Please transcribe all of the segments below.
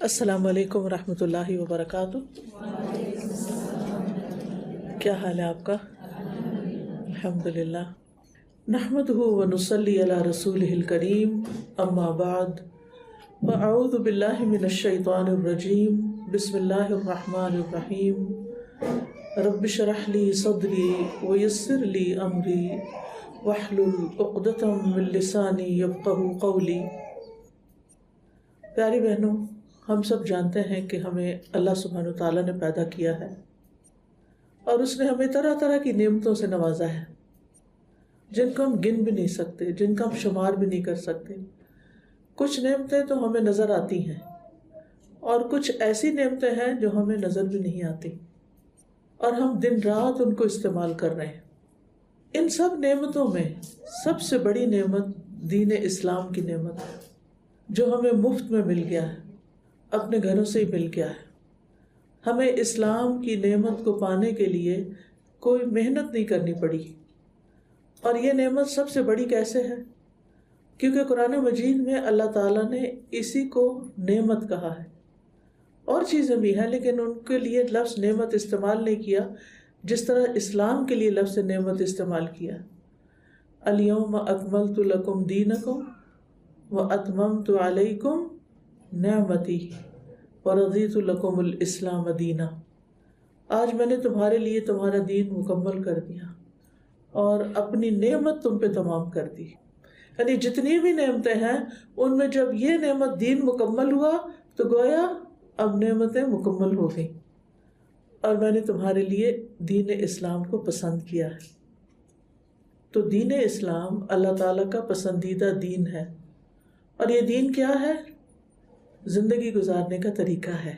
السلام علیکم ورحمۃ اللہ وبرکاتہ۔ کیا حال ہے آپ کا؟ الحمدللہ، نحمدہ ونصلی علی رسولہ الکریم، اما بعد، فاعوذ باللہ من الشیطان الرجیم، بسم اللہ الرحمن الرحیم، رب اشرح لی صدری ویسر لی امری واحلل عقدۃ من لسانی یفقہوا قولی۔ پیاری بہنوں، ہم سب جانتے ہیں کہ ہمیں اللہ سبحانہ وتعالیٰ نے پیدا کیا ہے اور اس نے ہمیں طرح طرح کی نعمتوں سے نوازا ہے جن کو ہم گن بھی نہیں سکتے، جن کا ہم شمار بھی نہیں کر سکتے۔ کچھ نعمتیں تو ہمیں نظر آتی ہیں اور کچھ ایسی نعمتیں ہیں جو ہمیں نظر بھی نہیں آتی اور ہم دن رات ان کو استعمال کر رہے ہیں۔ ان سب نعمتوں میں سب سے بڑی نعمت دین اسلام کی نعمت ہے، جو ہمیں مفت میں مل گیا ہے، اپنے گھروں سے ہی مل گیا ہے۔ ہمیں اسلام کی نعمت کو پانے کے لیے کوئی محنت نہیں کرنی پڑی، اور یہ نعمت سب سے بڑی کیسے ہے؟ کیونکہ قرآن مجید میں اللہ تعالیٰ نے اسی کو نعمت کہا ہے۔ اور چیزیں بھی ہیں لیکن ان کے لیے لفظ نعمت استعمال نہیں کیا جس طرح اسلام کے لیے لفظ نعمت استعمال کیا۔ الیوم اکملت لکم دینکم واتممت علیکم نعمتی ورضیت لکم الاسلام دینا۔ آج میں نے تمہارے لیے تمہارا دین مکمل کر دیا اور اپنی نعمت تم پہ تمام کر دی۔ یعنی جتنی بھی نعمتیں ہیں ان میں جب یہ نعمت دین مکمل ہوا تو گویا اب نعمتیں مکمل ہو گئیں، اور میں نے تمہارے لیے دین اسلام کو پسند کیا ہے۔ تو دین اسلام اللہ تعالیٰ کا پسندیدہ دین ہے، اور یہ دین کیا ہے؟ زندگی گزارنے کا طریقہ ہے۔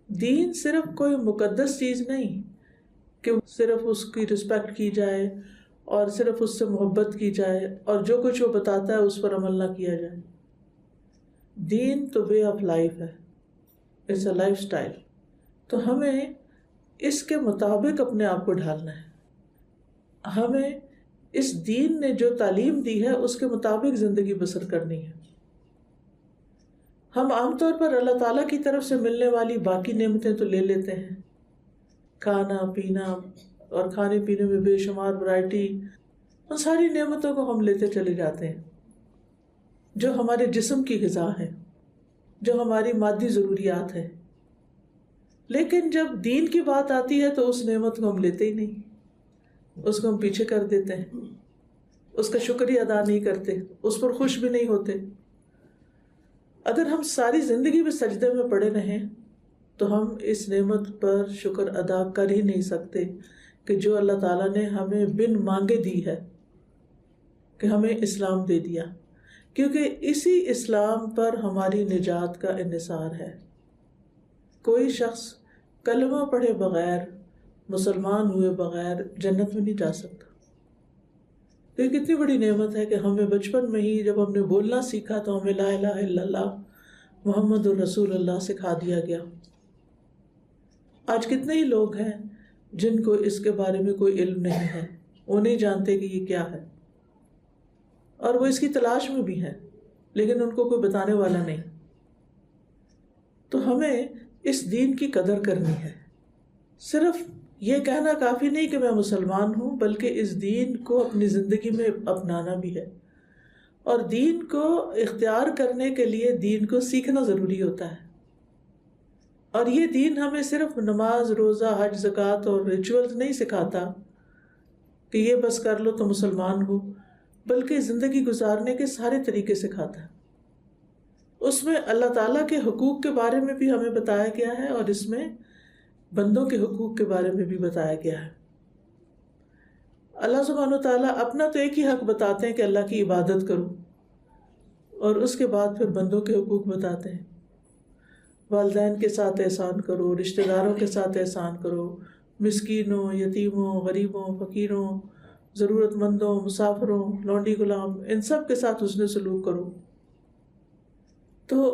دین صرف کوئی مقدس چیز نہیں کہ صرف اس کی رسپیکٹ کی جائے اور صرف اس سے محبت کی جائے اور جو کچھ وہ بتاتا ہے اس پر عمل نہ کیا جائے۔ دین تو وے آف لائف ہے، اٹس اے لائف سٹائل۔ تو ہمیں اس کے مطابق اپنے آپ کو ڈھالنا ہے۔ ہمیں اس دین نے جو تعلیم دی ہے اس کے مطابق زندگی بسر کرنی ہے۔ ہم عام طور پر اللہ تعالیٰ کی طرف سے ملنے والی باقی نعمتیں تو لے لیتے ہیں، کھانا پینا اور کھانے پینے میں بے شمار ورائٹی، ان ساری نعمتوں کو ہم لیتے چلے جاتے ہیں جو ہمارے جسم کی غذا ہے، جو ہماری مادی ضروریات ہے۔ لیکن جب دین کی بات آتی ہے تو اس نعمت کو ہم لیتے ہی نہیں، اس کو ہم پیچھے کر دیتے ہیں، اس کا شکریہ ادا نہیں کرتے، اس پر خوش بھی نہیں ہوتے۔ اگر ہم ساری زندگی بھی سجدے میں پڑے رہیں تو ہم اس نعمت پر شکر ادا کر ہی نہیں سکتے کہ جو اللہ تعالیٰ نے ہمیں بن مانگے دی ہے، کہ ہمیں اسلام دے دیا، کیونکہ اسی اسلام پر ہماری نجات کا انحصار ہے۔ کوئی شخص کلمہ پڑھے بغیر، مسلمان ہوئے بغیر جنت میں نہیں جا سکتا۔ تو یہ کتنی بڑی نعمت ہے کہ ہمیں بچپن میں ہی جب ہم نے بولنا سیکھا تو ہمیں لا الہ الا اللہ محمد الرسول اللہ سکھا دیا گیا۔ آج کتنے ہی لوگ ہیں جن کو اس کے بارے میں کوئی علم نہیں ہے، وہ نہیں جانتے کہ یہ کیا ہے، اور وہ اس کی تلاش میں بھی ہیں لیکن ان کو کوئی بتانے والا نہیں۔ تو ہمیں اس دین کی قدر کرنی ہے۔ صرف یہ کہنا کافی نہیں کہ میں مسلمان ہوں، بلکہ اس دین کو اپنی زندگی میں اپنانا بھی ہے، اور دین کو اختیار کرنے کے لیے دین کو سیکھنا ضروری ہوتا ہے۔ اور یہ دین ہمیں صرف نماز، روزہ، حج، زکوٰۃ اور ریچولز نہیں سکھاتا کہ یہ بس کر لو تو مسلمان ہو، بلکہ زندگی گزارنے کے سارے طریقے سکھاتا ہے۔ اس میں اللہ تعالیٰ کے حقوق کے بارے میں بھی ہمیں بتایا گیا ہے، اور اس میں بندوں کے حقوق کے بارے میں بھی بتایا گیا ہے۔ اللہ سبحانہ وتعالیٰ اپنا تو ایک ہی حق بتاتے ہیں کہ اللہ کی عبادت کرو، اور اس کے بعد پھر بندوں کے حقوق بتاتے ہیں۔ والدین کے ساتھ احسان کرو، رشتہ داروں کے ساتھ احسان کرو، مسکینوں، یتیموں، غریبوں، فقیروں، ضرورت مندوں، مسافروں، لونڈی غلام، ان سب کے ساتھ حسن سلوک کرو۔ تو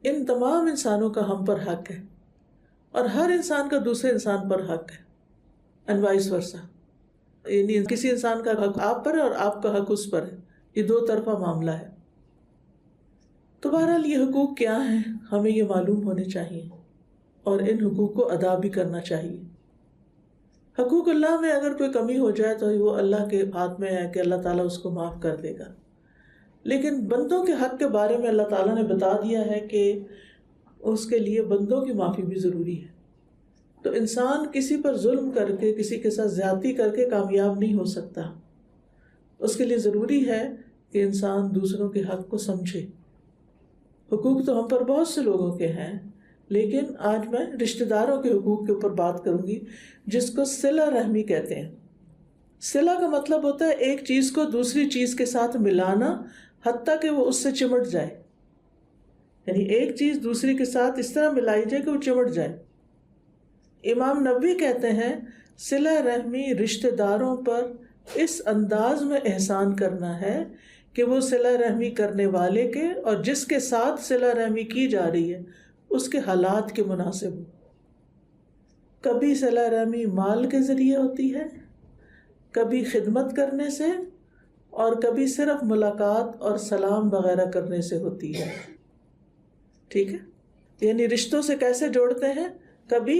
ان تمام انسانوں کا ہم پر حق ہے، اور ہر انسان کا دوسرے انسان پر حق ہے، اینڈ وائس ورسا۔ یعنی کسی انسان کا حق آپ پر ہے اور آپ کا حق اس پر ہے، یہ دو طرفہ معاملہ ہے۔ تو بہرحال یہ حقوق کیا ہیں ہمیں یہ معلوم ہونے چاہیے اور ان حقوق کو ادا بھی کرنا چاہیے. حقوق اللہ میں اگر کوئی کمی ہو جائے تو وہ اللہ کے ہاتھ میں ہے کہ اللہ تعالیٰ اس کو معاف کر دے گا. لیکن بندوں کے حق کے بارے میں اللہ تعالیٰ نے بتا دیا ہے کہ اس کے لیے بندوں کی معافی بھی ضروری ہے. تو انسان کسی پر ظلم کر کے کسی کے ساتھ زیادتی کر کے کامیاب نہیں ہو سکتا. اس کے لیے ضروری ہے کہ انسان دوسروں کے حق کو سمجھے. حقوق تو ہم پر بہت سے لوگوں کے ہیں، لیکن آج میں رشتہ داروں کے حقوق کے اوپر بات کروں گی، جس کو صلہ رحمی کہتے ہیں. صلہ کا مطلب ہوتا ہے ایک چیز کو دوسری چیز کے ساتھ ملانا حتیٰ کہ وہ اس سے چمٹ جائے. یعنی ایک چیز دوسری کے ساتھ اس طرح ملائی جائے کہ وہ چمٹ جائے. امام نووی کہتے ہیں صلہ رحمی رشتہ داروں پر اس انداز میں احسان کرنا ہے کہ وہ صلہ رحمی کرنے والے کے اور جس کے ساتھ صلہ رحمی کی جا رہی ہے اس کے حالات کے مناسب ہو. کبھی صلہ رحمی مال کے ذریعے ہوتی ہے، کبھی خدمت کرنے سے، اور کبھی صرف ملاقات اور سلام وغیرہ کرنے سے ہوتی ہے. ٹھیک ہے، یعنی رشتوں سے کیسے جوڑتے ہیں؟ کبھی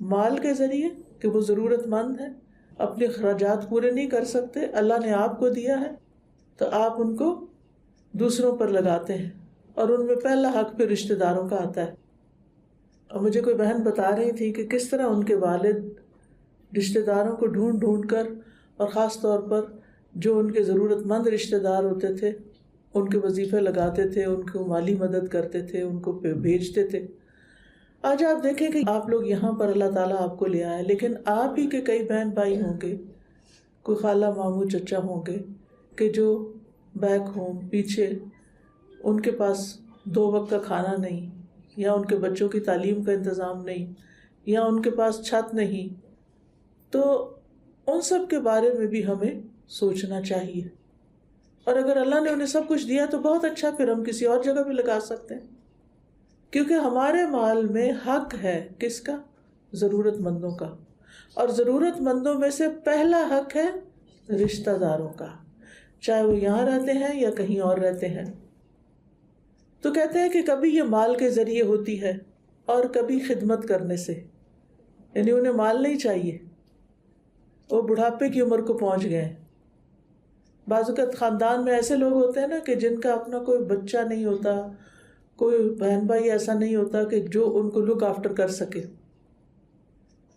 مال کے ذریعے کہ وہ ضرورت مند ہے، اپنے اخراجات پورے نہیں کر سکتے، اللہ نے آپ کو دیا ہے تو آپ ان کو دوسروں پر لگاتے ہیں، اور ان میں پہلا حق پھر رشتہ داروں کا آتا ہے. اور مجھے کوئی بہن بتا رہی تھی کہ کس طرح ان کے والد رشتہ داروں کو ڈھونڈ ڈھونڈ کر، اور خاص طور پر جو ان کے ضرورت مند رشتہ دار ہوتے تھے ان کے وظیفے لگاتے تھے، ان کو مالی مدد کرتے تھے، ان کو بھیجتے تھے. آج آپ دیکھیں کہ آپ لوگ یہاں پر اللہ تعالیٰ آپ کو لے آئے، لیکن آپ ہی کے کئی بہن بھائی ہوں گے، کوئی خالہ ماموں چچا ہوں گے کہ جو بیک ہوم پیچھے، ان کے پاس 2 وقت کا کھانا نہیں، یا ان کے بچوں کی تعلیم کا انتظام نہیں، یا ان کے پاس چھت نہیں. تو ان سب کے بارے میں بھی ہمیں سوچنا چاہیے. اور اگر اللہ نے انہیں سب کچھ دیا تو بہت اچھا، پھر ہم کسی اور جگہ بھی لگا سکتے ہیں، کیونکہ ہمارے مال میں حق ہے کس کا؟ ضرورت مندوں کا. اور ضرورت مندوں میں سے پہلا حق ہے رشتہ داروں کا، چاہے وہ یہاں رہتے ہیں یا کہیں اور رہتے ہیں. تو کہتے ہیں کہ کبھی یہ مال کے ذریعے ہوتی ہے اور کبھی خدمت کرنے سے. یعنی انہیں مال نہیں چاہیے، وہ بڑھاپے کی عمر کو پہنچ گئے. بعض اوقات خاندان میں ایسے لوگ ہوتے ہیں نا کہ جن کا اپنا کوئی بچہ نہیں ہوتا، کوئی بہن بھائی ایسا نہیں ہوتا کہ جو ان کو لک آفٹر کر سکے،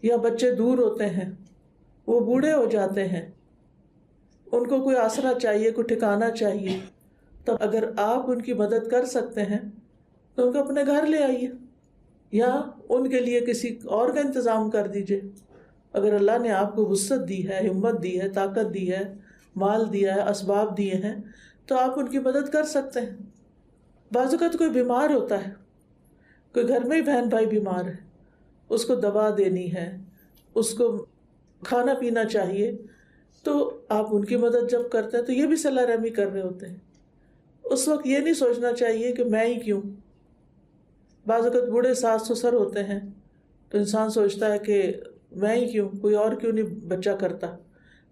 یا بچے دور ہوتے ہیں، وہ بوڑھے ہو جاتے ہیں، ان کو کوئی آسرا چاہیے، کوئی ٹھکانہ چاہیے. تو اگر آپ ان کی مدد کر سکتے ہیں تو ان کو اپنے گھر لے آئیے، یا ان کے لیے کسی اور کا انتظام کر دیجئے. اگر اللہ نے آپ کو وسعت دی ہے، ہمت دی ہے، طاقت دی ہے، مال دیا ہے، اسباب دیے ہیں، تو آپ ان کی مدد کر سکتے ہیں. بعض اوقات کوئی بیمار ہوتا ہے، کوئی گھر میں ہی بہن بھائی بیمار ہے، اس کو دوا دینی ہے، اس کو کھانا پینا چاہیے، تو آپ ان کی مدد جب کرتے ہیں تو یہ بھی صلہ رحمی کر رہے ہوتے ہیں. اس وقت یہ نہیں سوچنا چاہیے کہ میں ہی کیوں. بعض اوقات بوڑھے ساس سسر ہوتے ہیں تو انسان سوچتا ہے کہ میں ہی کیوں، کوئی اور کیوں نہیں بچہ کرتا.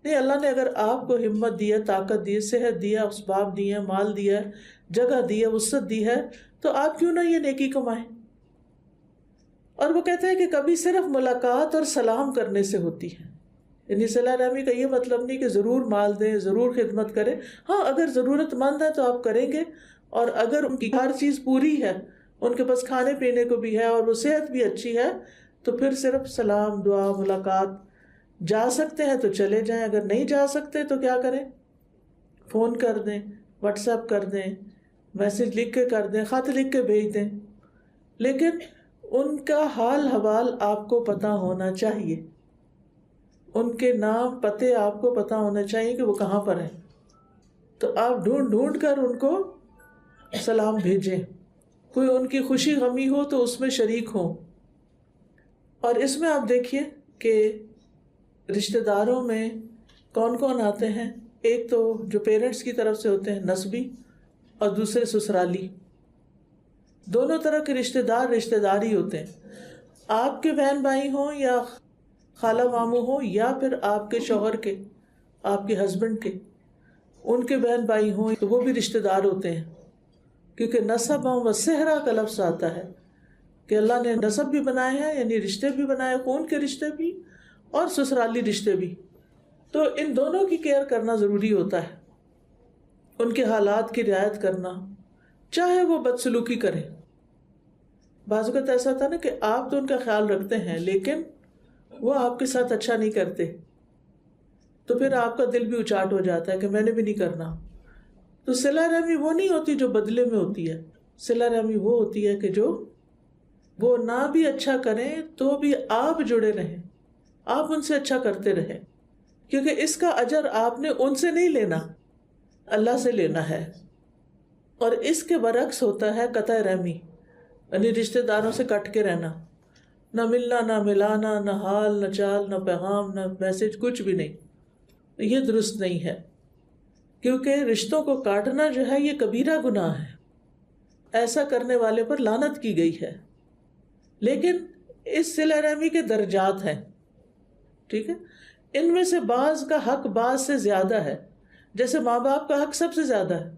نہیں، اللہ نے اگر آپ کو ہمت دی ہے، طاقت دی ہے، صحت دی ہے، اسباب دی ہے، مال دیا ہے، جگہ دی ہے، وسعت دی ہے، تو آپ کیوں نہ یہ نیکی کمائیں. اور وہ کہتے ہیں کہ کبھی صرف ملاقات اور سلام کرنے سے ہوتی ہے. یعنی صلہ رحمی کا یہ مطلب نہیں کہ ضرور مال دیں، ضرور خدمت کریں. ہاں، اگر ضرورت مند ہے تو آپ کریں گے، اور اگر ان کی ہر چیز پوری ہے، ان کے پاس کھانے پینے کو بھی ہے اور وہ صحت بھی اچھی ہے، تو پھر صرف سلام، دعا، ملاقات. جا سکتے ہیں تو چلے جائیں، اگر نہیں جا سکتے تو کیا کریں؟ فون کر دیں، واٹس ایپ کر دیں، میسج لکھ کے کر دیں، خط لکھ کے بھیج دیں. لیکن ان کا حال حوال آپ کو پتہ ہونا چاہیے، ان کے نام پتے آپ کو پتہ ہونا چاہیے کہ وہ کہاں پر ہیں. تو آپ ڈھونڈ ڈھونڈ کر ان کو سلام بھیجیں. کوئی ان کی خوشی غمی ہو تو اس میں شریک ہوں. اور اس میں آپ دیکھیے کہ رشتہ داروں میں کون کون آتے ہیں. ایک تو جو پیرنٹس کی طرف سے ہوتے ہیں، نسبی، اور دوسرے سسرالی. دونوں طرح کے رشتہ دار ہی ہوتے ہیں. آپ کے بہن بھائی ہوں یا خالہ ماموں ہوں، یا پھر آپ کے شوہر کے، آپ کے ہسبینڈ کے، ان کے بہن بھائی ہوں تو وہ بھی رشتہ دار ہوتے ہیں. کیونکہ نسب و صہرا کا لفظ آتا ہے کہ اللہ نے نسب بھی بنائے ہیں، یعنی رشتے بھی بنائے، خون کے رشتے بھی اور سسرالی رشتے بھی. تو ان دونوں کی کیئر کرنا ضروری ہوتا ہے، ان کے حالات کی رعایت کرنا، چاہے وہ بدسلوکی کریں. بعض اوقات ایسا ہوتا ہے نا کہ آپ تو ان کا خیال رکھتے ہیں لیکن وہ آپ کے ساتھ اچھا نہیں کرتے، تو پھر آپ کا دل بھی اچاٹ ہو جاتا ہے کہ میں نے بھی نہیں کرنا. تو صلہ رحمی وہ نہیں ہوتی جو بدلے میں ہوتی ہے، صلہ رحمی وہ ہوتی ہے کہ جو وہ نہ بھی اچھا کریں تو بھی آپ جڑے رہیں، آپ ان سے اچھا کرتے رہیں، کیونکہ اس کا اجر آپ نے ان سے نہیں لینا، اللہ سے لینا ہے. اور اس کے برعکس ہوتا ہے قطع رحمی، یعنی رشتہ داروں سے کٹ کے رہنا، نہ ملنا، نہ ملانا، نہ حال، نہ چال، نہ پیغام، نہ میسج، کچھ بھی نہیں. یہ درست نہیں ہے، کیونکہ رشتوں کو کاٹنا جو ہے یہ کبیرہ گناہ ہے، ایسا کرنے والے پر لعنت کی گئی ہے. لیکن اس صلہ رحمی کے درجات ہیں، ٹھیک ہے. ان میں سے بعض کا حق بعض سے زیادہ ہے، جیسے ماں باپ کا حق سب سے زیادہ ہے،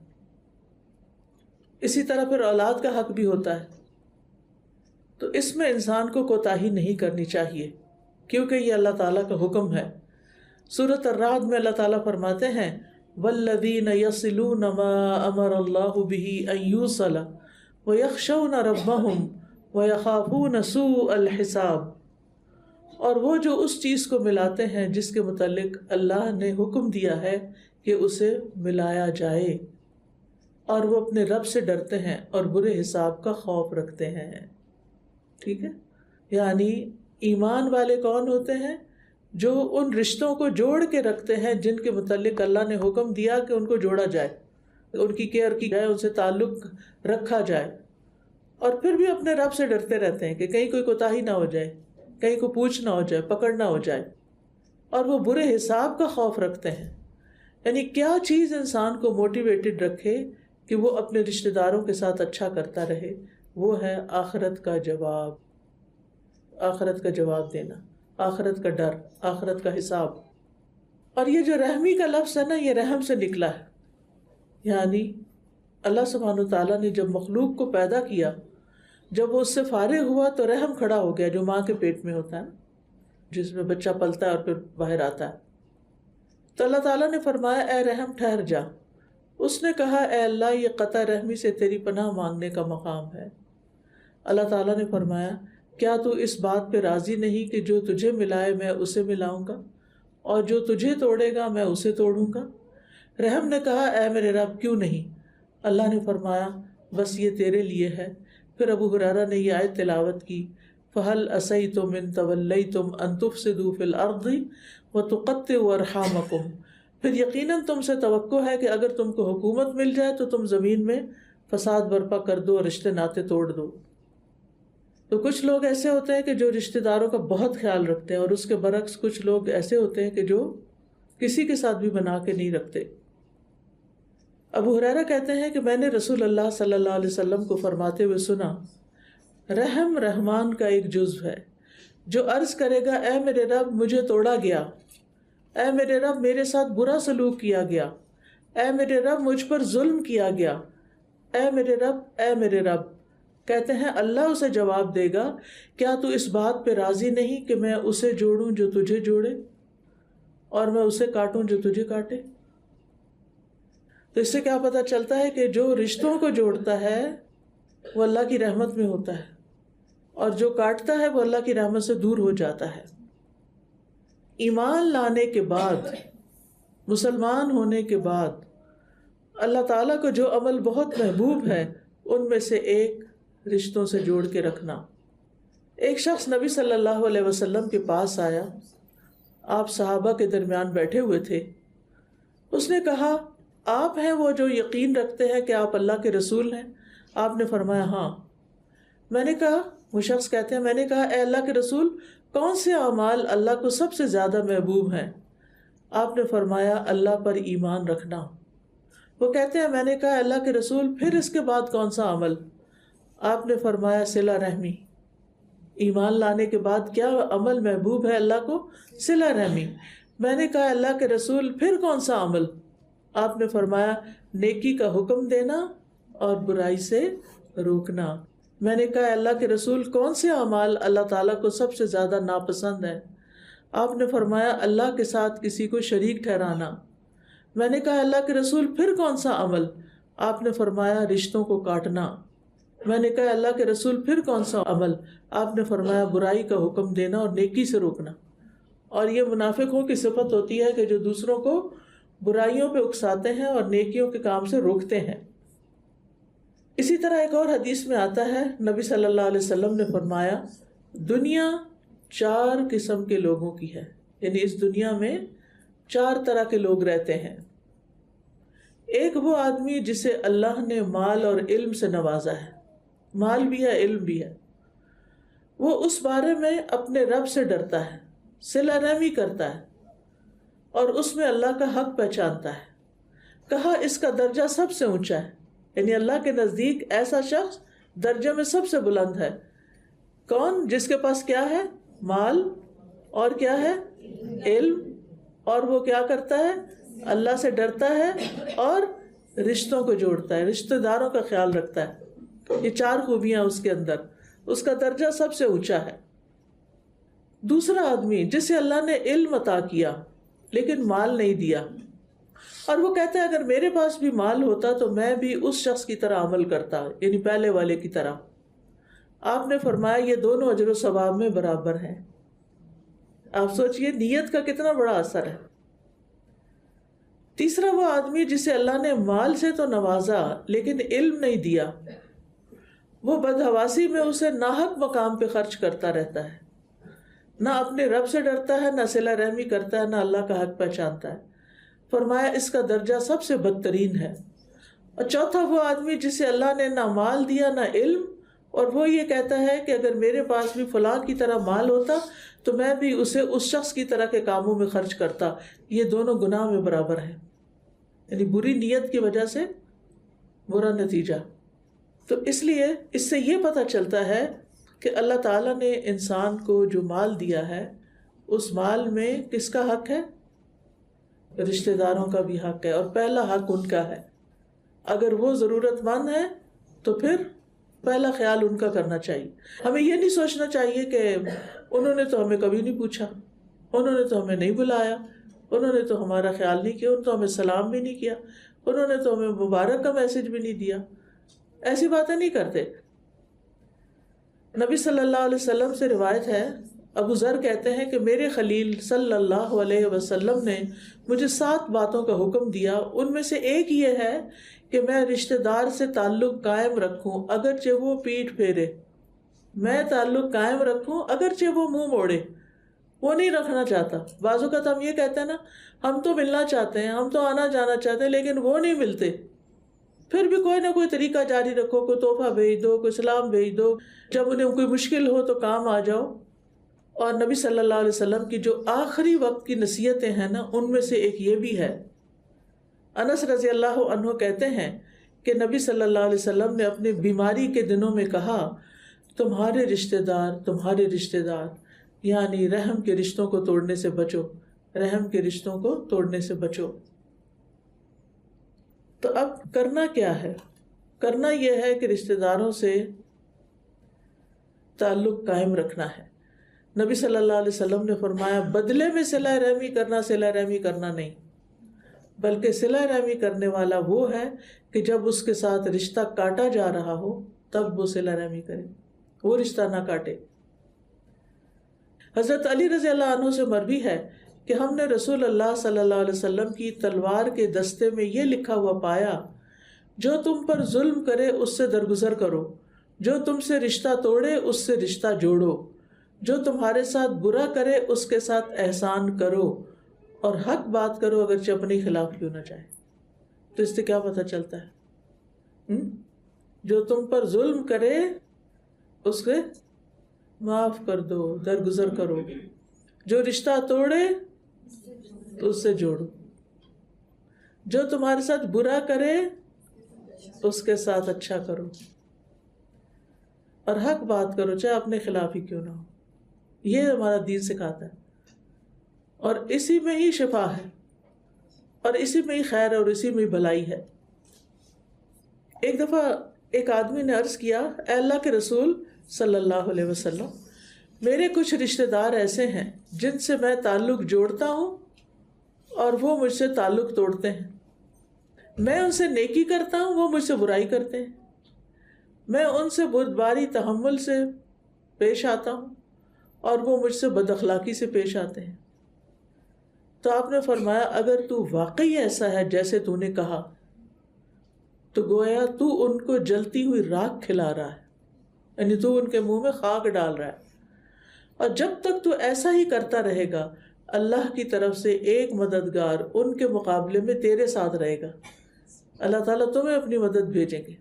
اسی طرح پھر اولاد کا حق بھی ہوتا ہے. تو اس میں انسان کو کوتاہی نہیں کرنی چاہیے، کیونکہ یہ اللہ تعالیٰ کا حکم ہے. سورۃ الرعد میں اللہ تعالیٰ فرماتے ہیں والذین یصلون ما امر اللہ بہ ان یوصل ویخشون ربہم ویخافون سوء الحساب. اور وہ جو اس چیز کو ملاتے ہیں جس کے متعلق اللہ نے حکم دیا ہے کہ اسے ملایا جائے، اور وہ اپنے رب سے ڈرتے ہیں اور برے حساب کا خوف رکھتے ہیں. ٹھیک ہے، یعنی ایمان والے کون ہوتے ہیں؟ جو ان رشتوں کو جوڑ کے رکھتے ہیں جن کے متعلق اللہ نے حکم دیا کہ ان کو جوڑا جائے، ان کی کیئر کی جائے، ان سے تعلق رکھا جائے، اور پھر بھی اپنے رب سے ڈرتے رہتے ہیں کہ کہیں کوئی کوتاہی نہ ہو جائے، کہیں کو پوچھ نہ ہو جائے، پکڑ نہ ہو جائے، اور وہ برے حساب کا خوف رکھتے ہیں. یعنی کیا چیز انسان کو موٹیویٹڈ رکھے کہ وہ اپنے رشتہ داروں کے ساتھ اچھا کرتا رہے؟ وہ ہے آخرت کا جواب، آخرت کا جواب دینا، آخرت کا ڈر، آخرت کا حساب. اور یہ جو رحمی کا لفظ ہے نا، یہ رحم سے نکلا ہے. یعنی اللہ سبحانہ وتعالیٰ نے جب مخلوق کو پیدا کیا، جب وہ اس سے فارغ ہوا تو رحم کھڑا ہو گیا، جو ماں کے پیٹ میں ہوتا ہے، جس میں بچہ پلتا ہے اور پھر باہر آتا ہے. تو اللہ تعالیٰ نے فرمایا اے رحم ٹھہر جا. اس نے کہا اے اللہ یہ قطع رحمی سے تیری پناہ مانگنے کا مقام ہے. اللہ تعالیٰ نے فرمایا کیا تو اس بات پہ راضی نہیں کہ جو تجھے ملائے میں اسے ملاؤں گا، اور جو تجھے توڑے گا میں اسے توڑوں گا؟ رحم نے کہا اے میرے رب کیوں نہیں؟ اللہ نے فرمایا بس یہ تیرے لیے ہے. پھر ابو ہریرہ نے یہ آیت تلاوت کی فَهَلْ عَصَيْتُمْ إِن تَوَلَّيْتُمْ أَن تُفْسِدُوا فِي الْأَرْضِ وَتُقَطِّعُوا أَرْحَامَكُمْ. پھر یقیناً تم سے توقع ہے کہ اگر تم کو حکومت مل جائے تو تم زمین میں فساد برپا کر دو اور رشتے ناطے توڑ دو. تو کچھ لوگ ایسے ہوتے ہیں کہ جو رشتہ داروں کا بہت خیال رکھتے ہیں، اور اس کے برعکس کچھ لوگ ایسے ہوتے ہیں کہ جو کسی کے ساتھ بھی بنا کے نہیں رکھتے. ابو ہریرہ کہتے ہیں کہ میں نے رسول اللہ صلی اللہ علیہ وسلم کو فرماتے ہوئے سنا رحم رحمان کا ایک جزو ہے، جو عرض کرے گا اے میرے رب مجھے توڑا گیا، اے میرے رب میرے ساتھ برا سلوک کیا گیا، اے میرے رب مجھ پر ظلم کیا گیا، اے میرے رب، اے میرے رب. کہتے ہیں اللہ اسے جواب دے گا کیا تو اس بات پہ راضی نہیں کہ میں اسے جوڑوں جو تجھے جوڑے، اور میں اسے کاٹوں جو تجھے کاٹے؟ تو اس سے کیا پتہ چلتا ہے کہ جو رشتوں کو جوڑتا ہے وہ اللہ کی رحمت میں ہوتا ہے، اور جو کاٹتا ہے وہ اللہ کی رحمت سے دور ہو جاتا ہے. ایمان لانے کے بعد، مسلمان ہونے کے بعد اللہ تعالیٰ کو جو عمل بہت محبوب ہے ان میں سے ایک رشتوں سے جوڑ کے رکھنا. ایک شخص نبی صلی اللہ علیہ وسلم کے پاس آیا، آپ صحابہ کے درمیان بیٹھے ہوئے تھے. اس نے کہا آپ ہیں وہ جو یقین رکھتے ہیں کہ آپ اللہ کے رسول ہیں؟ آپ نے فرمایا ہاں. میں نے کہا، وہ شخص کہتے ہیں میں نے کہا اے اللہ کے رسول کون سے اعمال اللہ کو سب سے زیادہ محبوب ہیں؟ آپ نے فرمایا اللہ پر ایمان رکھنا. وہ کہتے ہیں میں نے کہا اللہ کے رسول پھر اس کے بعد کون سا عمل؟ آپ نے فرمایا صلہ رحمی. ایمان لانے کے بعد کیا عمل محبوب ہے اللہ کو؟ صلہ رحمی. میں نے کہا اللہ کے رسول پھر کون سا عمل؟ آپ نے فرمایا نیکی کا حکم دینا اور برائی سے روکنا۔ میں نے کہا اللہ کے رسول کون سے اعمال اللہ تعالیٰ کو سب سے زیادہ ناپسند ہے؟ آپ نے فرمایا اللہ کے ساتھ کسی کو شریک ٹھہرانا۔ میں نے کہا اللہ کے رسول پھر کون سا عمل؟ آپ نے فرمایا رشتوں کو کاٹنا۔ میں نے کہا اللہ کے رسول پھر کون سا عمل؟ آپ نے فرمایا برائی کا حکم دینا اور نیکی سے روکنا۔ اور یہ منافقوں کی صفت ہوتی ہے کہ جو دوسروں کو برائیوں پہ اکساتے ہیں اور نیکیوں کے کام سے روکتے ہیں۔ اسی طرح ایک اور حدیث میں آتا ہے، نبی صلی اللہ علیہ وسلم نے فرمایا دنیا 4 قسم کے لوگوں کی ہے، یعنی اس دنیا میں 4 طرح کے لوگ رہتے ہیں۔ ایک وہ آدمی جسے اللہ نے مال اور علم سے نوازا ہے، مال بھی ہے علم بھی ہے، وہ اس بارے میں اپنے رب سے ڈرتا ہے، صلہ رحمی کرتا ہے اور اس میں اللہ کا حق پہچانتا ہے۔ کہا اس کا درجہ سب سے اونچا ہے، یعنی اللہ کے نزدیک ایسا شخص درجے میں سب سے بلند ہے۔ کون؟ جس کے پاس کیا ہے؟ مال، اور کیا ہے؟ علم، اور وہ کیا کرتا ہے؟ اللہ سے ڈرتا ہے اور رشتوں کو جوڑتا ہے، رشتہ داروں کا خیال رکھتا ہے۔ یہ 4 خوبیاں اس کے اندر، اس کا درجہ سب سے اونچا ہے۔ دوسرا آدمی جسے اللہ نے علم عطا کیا لیکن مال نہیں دیا، اور وہ کہتا ہے اگر میرے پاس بھی مال ہوتا تو میں بھی اس شخص کی طرح عمل کرتا، یعنی پہلے والے کی طرح۔ آپ نے فرمایا یہ دونوں اجر و ثواب میں برابر ہیں۔ آپ سوچئے نیت کا کتنا بڑا اثر ہے۔ تیسرا وہ آدمی جسے اللہ نے مال سے تو نوازا لیکن علم نہیں دیا، وہ بدحواسی میں اسے ناحق مقام پہ خرچ کرتا رہتا ہے، نہ اپنے رب سے ڈرتا ہے، نہ صلہ رحمی کرتا ہے، نہ اللہ کا حق پہچانتا ہے۔ فرمایا اس کا درجہ سب سے بدترین ہے۔ اور چوتھا وہ آدمی جسے اللہ نے نہ مال دیا نہ علم، اور وہ یہ کہتا ہے کہ اگر میرے پاس بھی فلاں کی طرح مال ہوتا تو میں بھی اسے اس شخص کی طرح کے کاموں میں خرچ کرتا۔ یہ دونوں گناہ میں برابر ہیں، یعنی بری نیت کی وجہ سے برا نتیجہ۔ تو اس لیے اس سے یہ پتہ چلتا ہے کہ اللہ تعالیٰ نے انسان کو جو مال دیا ہے اس مال میں کس کا حق ہے؟ رشتہ داروں کا بھی حق ہے، اور پہلا حق ان کا ہے۔ اگر وہ ضرورت مند ہے تو پھر پہلا خیال ان کا کرنا چاہیے۔ ہمیں یہ نہیں سوچنا چاہیے کہ انہوں نے تو ہمیں کبھی نہیں پوچھا، انہوں نے تو ہمیں نہیں بلایا، انہوں نے تو ہمارا خیال نہیں کیا، انہوں نے تو ہمیں سلام بھی نہیں کیا، انہوں نے تو ہمیں مبارک کا میسج بھی نہیں دیا۔ ایسی باتیں نہیں کرتے۔ نبی صلی اللہ علیہ وسلم سے روایت ہے، ابو ذر کہتے ہیں کہ میرے خلیل صلی اللہ علیہ وسلم نے مجھے 7 باتوں کا حکم دیا، ان میں سے ایک یہ ہے کہ میں رشتہ دار سے تعلق قائم رکھوں اگرچہ وہ پیٹھ پھیرے۔ میں تعلق قائم رکھوں اگرچہ وہ منہ موڑے، وہ نہیں رکھنا چاہتا۔ بعض اوقات ہم یہ کہتے ہیں نا، ہم تو ملنا چاہتے ہیں، ہم تو آنا جانا چاہتے ہیں، لیکن وہ نہیں ملتے۔ پھر بھی کوئی نہ کوئی طریقہ جاری رکھو، کوئی تحفہ بھیج دو، کوئی سلام بھیج دو، جب انہیں کوئی مشکل ہو تو کام آ جاؤ۔ اور نبی صلی اللہ علیہ وسلم کی جو آخری وقت کی نصیحتیں ہیں نا، ان میں سے ایک یہ بھی ہے۔ انس رضی اللہ عنہ کہتے ہیں کہ نبی صلی اللہ علیہ وسلم نے اپنی بیماری کے دنوں میں کہا، تمہارے رشتہ دار یعنی رحم کے رشتوں کو توڑنے سے بچو، رحم کے رشتوں کو توڑنے سے بچو۔ تو اب کرنا کیا ہے؟ کرنا یہ ہے کہ رشتہ داروں سے تعلق قائم رکھنا ہے۔ نبی صلی اللہ علیہ وسلم نے فرمایا بدلے میں صلہ رحمی کرنا نہیں، بلکہ صلہ رحمی کرنے والا وہ ہے کہ جب اس کے ساتھ رشتہ کاٹا جا رہا ہو تب وہ صلہ رحمی کرے، وہ رشتہ نہ کاٹے۔ حضرت علی رضی اللہ عنہ سے مروی ہے کہ ہم نے رسول اللہ صلی اللہ علیہ وسلم کی تلوار کے دستے میں یہ لکھا ہوا پایا، جو تم پر ظلم کرے اس سے درگزر کرو، جو تم سے رشتہ توڑے اس سے رشتہ جوڑو، جو تمہارے ساتھ برا کرے اس کے ساتھ احسان کرو، اور حق بات کرو اگرچہ اپنے خلاف کیوں نہ جائے۔ تو اس سے کیا پتہ چلتا ہے؟ جو تم پر ظلم کرے اس کے معاف کر دو، درگزر کرو، جو رشتہ توڑے اس سے جوڑو، جو تمہارے ساتھ برا کرے اس کے ساتھ اچھا کرو، اور حق بات کرو چاہے اپنے خلاف ہی کیوں نہ ہو۔ یہ ہمارا دین سکھاتا ہے، اور اسی میں ہی شفا ہے، اور اسی میں ہی خیر ہے، اور اسی میں ہی بھلائی ہے۔ ایک دفعہ ایک آدمی نے عرض کیا، اے اللہ کے رسول صلی اللہ علیہ وسلم، میرے کچھ رشتہ دار ایسے ہیں جن سے میں تعلق جوڑتا ہوں اور وہ مجھ سے تعلق توڑتے ہیں، میں ان سے نیکی کرتا ہوں، وہ مجھ سے برائی کرتے ہیں، میں ان سے بردباری تحمل سے پیش آتا ہوں اور وہ مجھ سے بد اخلاقی سے پیش آتے ہیں۔ تو آپ نے فرمایا اگر تو واقعی ایسا ہے جیسے تو نے کہا تو گویا تو ان کو جلتی ہوئی راکھ کھلا رہا ہے، یعنی تو ان کے منہ میں خاک ڈال رہا ہے، اور جب تک تو ایسا ہی کرتا رہے گا اللہ کی طرف سے ایک مددگار ان کے مقابلے میں تیرے ساتھ رہے گا، اللہ تعالیٰ تمہیں اپنی مدد بھیجیں گے۔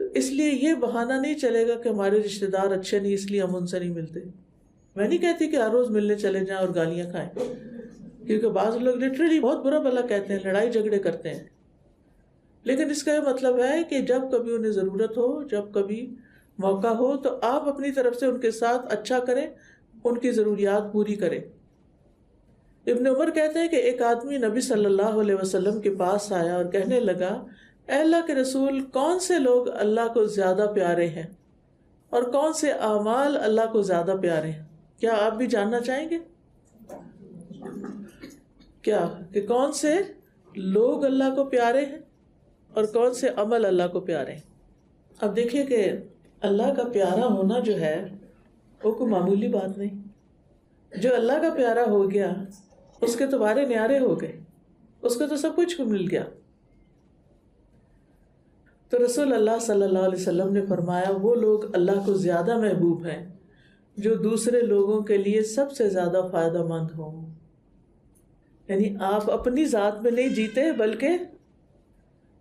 تو اس لیے یہ بہانہ نہیں چلے گا کہ ہمارے رشتہ دار اچھے نہیں اس لیے ہم ان سے نہیں ملتے۔ میں نہیں کہتی کہ ہر روز ملنے چلے جائیں اور گالیاں کھائیں، کیونکہ بعض لوگ لٹرلی بہت برا بھلا کہتے ہیں، لڑائی جھگڑے کرتے ہیں، لیکن اس کا یہ مطلب ہے کہ جب کبھی انہیں ضرورت ہو، جب کبھی موقع ہو تو آپ اپنی طرف سے ان کے ساتھ اچھا کریں، ان کی ضروریات پوری کریں۔ ابن عمر کہتے ہیں کہ ایک آدمی نبی صلی اللہ علیہ وسلم کے پاس آیا اور کہنے لگا، اے اللہ کے رسول، کون سے لوگ اللہ کو زیادہ پیارے ہیں اور کون سے اعمال اللہ کو زیادہ پیارے ہیں؟ کیا آپ بھی جاننا چاہیں گے کیا کہ کون سے لوگ اللہ کو پیارے ہیں اور کون سے عمل اللہ کو پیارے ہیں؟ اب دیکھیے کہ اللہ کا پیارا ہونا جو ہے وہ کوئی معمولی بات نہیں۔ جو اللہ کا پیارا ہو گیا اس کے تو بارے نیارے ہو گئے، اس کو تو سب کچھ مل گیا۔ تو رسول اللہ صلی اللہ علیہ وسلم نے فرمایا وہ لوگ اللہ کو زیادہ محبوب ہیں جو دوسرے لوگوں کے لیے سب سے زیادہ فائدہ مند ہوں، یعنی آپ اپنی ذات میں نہیں جیتے بلکہ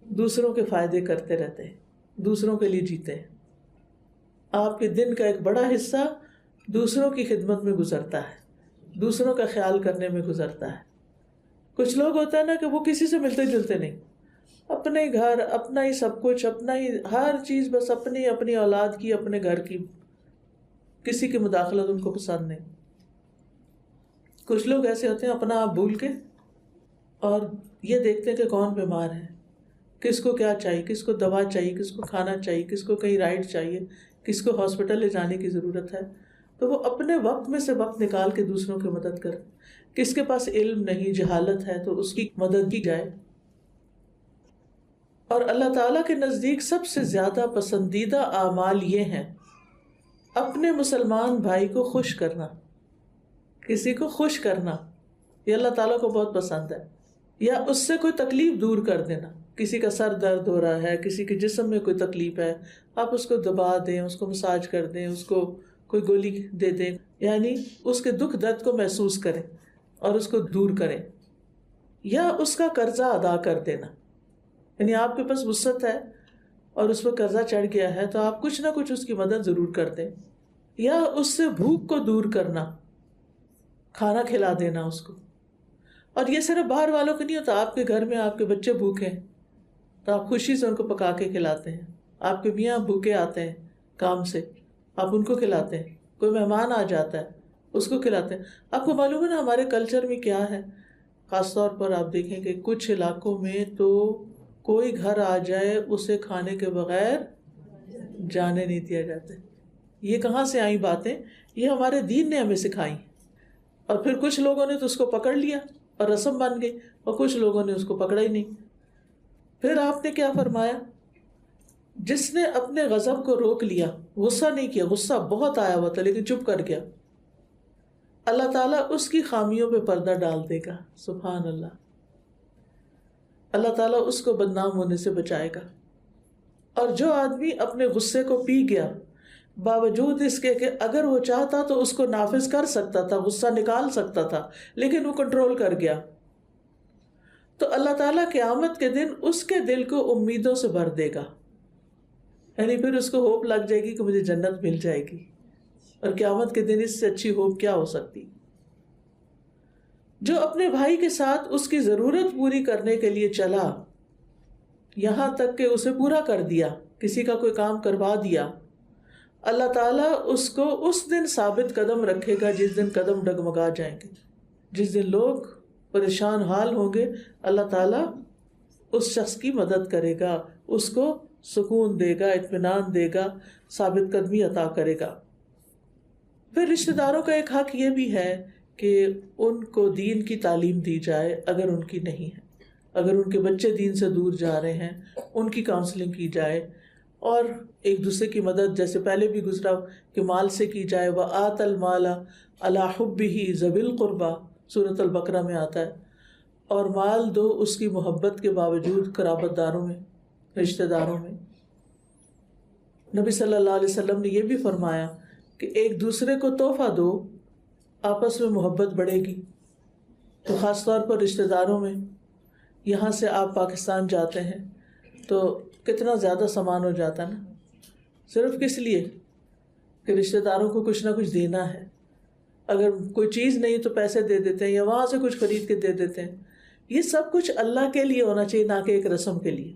دوسروں کے فائدے کرتے رہتے ہیں، دوسروں کے لیے جیتے ہیں۔ آپ کے دن کا ایک بڑا حصہ دوسروں کی خدمت میں گزرتا ہے، دوسروں کا خیال کرنے میں گزرتا ہے۔ کچھ لوگ ہوتا ہے نا کہ وہ کسی سے ملتے جلتے نہیں، اپنے گھر، اپنا ہی سب کچھ، اپنا ہی ہر چیز، بس اپنی اپنی اولاد کی، اپنے گھر کی، کسی کی مداخلت ان کو پسند نہیں۔ کچھ لوگ ایسے ہوتے ہیں اپنا آپ بھول کے اور یہ دیکھتے ہیں کہ کون بیمار ہے، کس کو کیا چاہیے، کس کو دوا چاہیے، کس کو کھانا چاہیے، کس کو کہیں رائڈ چاہیے، کس کو ہاسپٹل لے جانے کی ضرورت ہے، تو وہ اپنے وقت میں سے وقت نکال کے دوسروں کی مدد کرے۔ کس کے پاس علم نہیں، جہالت ہے، تو اس کی مدد کی جائے۔ اور اللہ تعالیٰ کے نزدیک سب سے زیادہ پسندیدہ اعمال یہ ہیں، اپنے مسلمان بھائی کو خوش کرنا، کسی کو خوش کرنا، یہ اللہ تعالیٰ کو بہت پسند ہے، یا اس سے کوئی تکلیف دور کر دینا۔ کسی کا سر درد ہو رہا ہے، کسی کے جسم میں کوئی تکلیف ہے، آپ اس کو دبا دیں، اس کو مساج کر دیں، اس کو کوئی گولی دے دیں، یعنی اس کے دکھ درد کو محسوس کریں اور اس کو دور کریں، یا اس کا قرضہ ادا کر دینا، یعنی آپ کے پاس وسعت ہے اور اس پر قرضہ چڑھ گیا ہے تو آپ کچھ نہ کچھ اس کی مدد ضرور کر دیں، یا اس سے بھوک کو دور کرنا، کھانا کھلا دینا اس کو۔ اور یہ صرف باہر والوں کے نہیں ہوتا، آپ کے گھر میں آپ کے بچے بھوکے ہیں تو آپ خوشی سے ان کو پکا کے کھلاتے ہیں، آپ کے میاں بھوکے آتے ہیں کام سے، آپ ان کو کھلاتے ہیں، کوئی مہمان آ جاتا ہے اس کو کھلاتے ہیں۔ آپ کو معلوم ہے نا ہمارے کلچر میں کیا ہے، خاص طور پر آپ دیکھیں کہ کچھ علاقوں میں تو کوئی گھر آ جائے اسے کھانے کے بغیر جانے نہیں دیا جاتا۔ یہ کہاں سے آئی باتیں؟ یہ ہمارے دین نے ہمیں سکھائی، اور پھر کچھ لوگوں نے تو اس کو پکڑ لیا اور رسم بن گئی، اور کچھ لوگوں نے اس کو پکڑا ہی نہیں۔ پھر آپ نے کیا فرمایا؟ جس نے اپنے غضب کو روک لیا، غصہ نہیں کیا، غصہ بہت آیا ہوا تھا لیکن چپ کر گیا، اللہ تعالیٰ اس کی خامیوں پہ پردہ ڈال دے گا۔ سبحان اللہ، اللہ تعالیٰ اس کو بدنام ہونے سے بچائے گا۔ اور جو آدمی اپنے غصے کو پی گیا، باوجود اس کے کہ اگر وہ چاہتا تو اس کو نافذ کر سکتا تھا، غصہ نکال سکتا تھا، لیکن وہ کنٹرول کر گیا، تو اللہ تعالیٰ قیامت کے دن اس کے دل کو امیدوں سے بھر دے گا، یعنی پھر اس کو ہوپ لگ جائے گی کہ مجھے جنت مل جائے گی، اور قیامت کے دن اس سے اچھی ہوپ کیا ہو سکتی۔ جو اپنے بھائی کے ساتھ اس کی ضرورت پوری کرنے کے لیے چلا، یہاں تک کہ اسے پورا کر دیا، کسی کا کوئی کام کروا دیا، اللہ تعالیٰ اس کو اس دن ثابت قدم رکھے گا جس دن قدم ڈگمگا جائیں گے، جس دن لوگ پریشان حال ہوں گے، اللہ تعالیٰ اس شخص کی مدد کرے گا، اس کو سکون دے گا، اطمینان دے گا، ثابت قدمی عطا کرے گا۔ پھر رشتہ داروں کا ایک حق یہ بھی ہے کہ ان کو دین کی تعلیم دی جائے اگر ان کی نہیں ہے، اگر ان کے بچے دین سے دور جا رہے ہیں ان کی کاؤنسلنگ کی جائے، اور ایک دوسرے کی مدد جیسے پہلے بھی گزرا کہ مال سے کی جائے۔ وَآتَ الْمَالَ عَلَىٰ حُبِّهِ ذَوِي الْقُرْبَىٰ سورۃ البقرہ میں آتا ہے، اور مال دو اس کی محبت کے باوجود قرابت داروں میں، رشتہ داروں میں۔ نبی صلی اللہ علیہ وسلم نے یہ بھی فرمایا کہ ایک دوسرے کو تحفہ دو، آپس میں محبت بڑھے گی۔ تو خاص طور پر رشتہ داروں میں، یہاں سے آپ پاکستان جاتے ہیں تو کتنا زیادہ سامان ہو جاتا نا، صرف کس لیے کہ رشتہ داروں کو کچھ نہ کچھ دینا ہے۔ اگر کوئی چیز نہیں تو پیسے دے دیتے ہیں یا وہاں سے کچھ خرید کے دے دیتے ہیں۔ یہ سب کچھ اللہ کے لیے ہونا چاہیے، نہ کہ ایک رسم کے لیے۔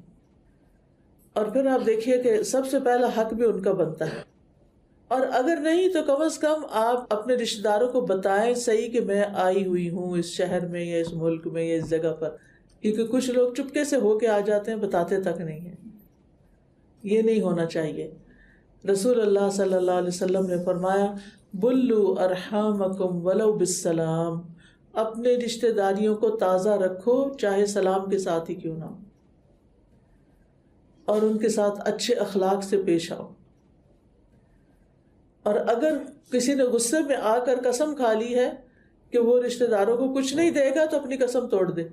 اور پھر آپ دیکھیے کہ سب سے پہلا حق بھی ان کا بنتا ہے، اور اگر نہیں تو کم از کم آپ اپنے رشتہ داروں کو بتائیں صحیح کہ میں آئی ہوئی ہوں اس شہر میں یا اس ملک میں یا اس جگہ پر، کیونکہ کچھ لوگ چپکے سے ہو کے آ جاتے ہیں، بتاتے تک نہیں ہیں۔ یہ نہیں ہونا چاہیے۔ رسول اللہ صلی اللہ علیہ وسلم نے فرمایا بلو ارحامکم ولو بالسلام، اپنے رشتہ داریوں کو تازہ رکھو چاہے سلام کے ساتھ ہی کیوں نہ ہو، اور ان کے ساتھ اچھے اخلاق سے پیش آؤ۔ اور اگر کسی نے غصے میں آ کر قسم کھا لی ہے کہ وہ رشتہ داروں کو کچھ نہیں دے گا تو اپنی قسم توڑ دے،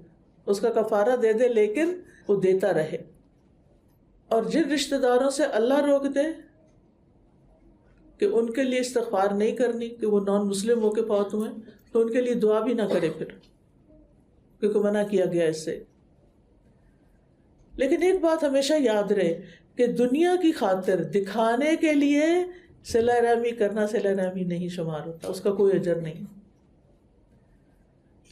اس کا کفارہ دے دے، لیکن وہ دیتا رہے۔ اور جن رشتہ داروں سے اللہ روک دے کہ ان کے لیے استغفار نہیں کرنی کہ وہ نان مسلم ہو کے فوت ہوئے، تو ان کے لیے دعا بھی نہ کرے پھر، کیونکہ منع کیا گیا اس سے۔ لیکن ایک بات ہمیشہ یاد رہے کہ دنیا کی خاطر دکھانے کے لیے صلہ رحمی کرنا صلہ رحمی نہیں شمار ہوتا، اس کا کوئی اجر نہیں۔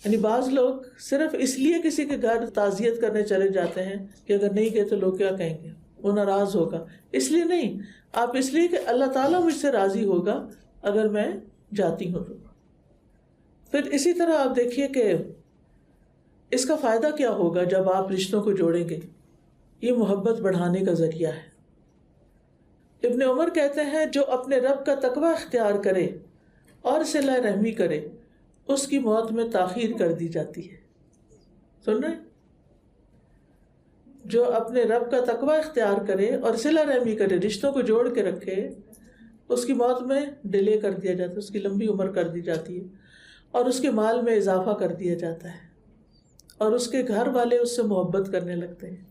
یعنی بعض لوگ صرف اس لیے کسی کے گھر تعزیت کرنے چلے جاتے ہیں کہ اگر نہیں گئے تو لوگ کیا کہیں گے، وہ ناراض ہوگا، اس لیے نہیں، آپ اس لیے کہ اللہ تعالیٰ مجھ سے راضی ہوگا اگر میں جاتی ہوں تو۔ پھر اسی طرح آپ دیکھیے کہ اس کا فائدہ کیا ہوگا جب آپ رشتوں کو جوڑیں گے، یہ محبت بڑھانے کا ذریعہ ہے۔ ابن عمر کہتے ہیں جو اپنے رب کا تقوی اختیار کرے اور صلہ رحمی کرے اس کی موت میں تاخیر کر دی جاتی ہے۔ سن رہے ہیں؟ جو اپنے رب کا تقوی اختیار کرے اور صلہ رحمی کرے، رشتوں کو جوڑ کے رکھے، اس کی موت میں ڈیلے کر دیا جاتا ہے، اس کی لمبی عمر کر دی جاتی ہے، اور اس کے مال میں اضافہ کر دیا جاتا ہے، اور اس کے گھر والے اس سے محبت کرنے لگتے ہیں۔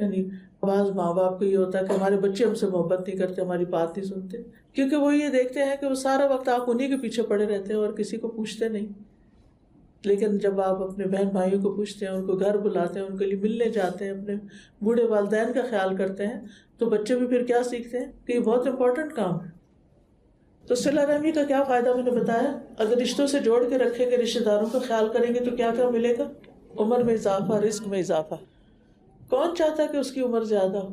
یعنی بعض ماں باپ کو یہ ہوتا ہے کہ ہمارے بچے ہم سے محبت نہیں کرتے، ہماری بات نہیں سنتے، کیونکہ وہ یہ دیکھتے ہیں کہ وہ سارا وقت آپ انہی کے پیچھے پڑے رہتے ہیں اور کسی کو پوچھتے نہیں۔ لیکن جب آپ اپنے بہن بھائیوں کو پوچھتے ہیں، ان کو گھر بلاتے ہیں، ان کے لیے ملنے جاتے ہیں، اپنے بوڑھے والدین کا خیال کرتے ہیں، تو بچے بھی پھر کیا سیکھتے ہیں کہ یہ بہت امپورٹنٹ کام ہے۔ تو صلہ رحمی کا کیا فائدہ میں نے بتایا، اگر رشتوں سے جوڑ کے رکھیں گے، رشتہ داروں کا خیال کریں گے تو کیا کیا ملے گا؟ عمر میں اضافہ، رزق میں اضافہ۔ کون چاہتا ہے کہ اس کی عمر زیادہ ہو؟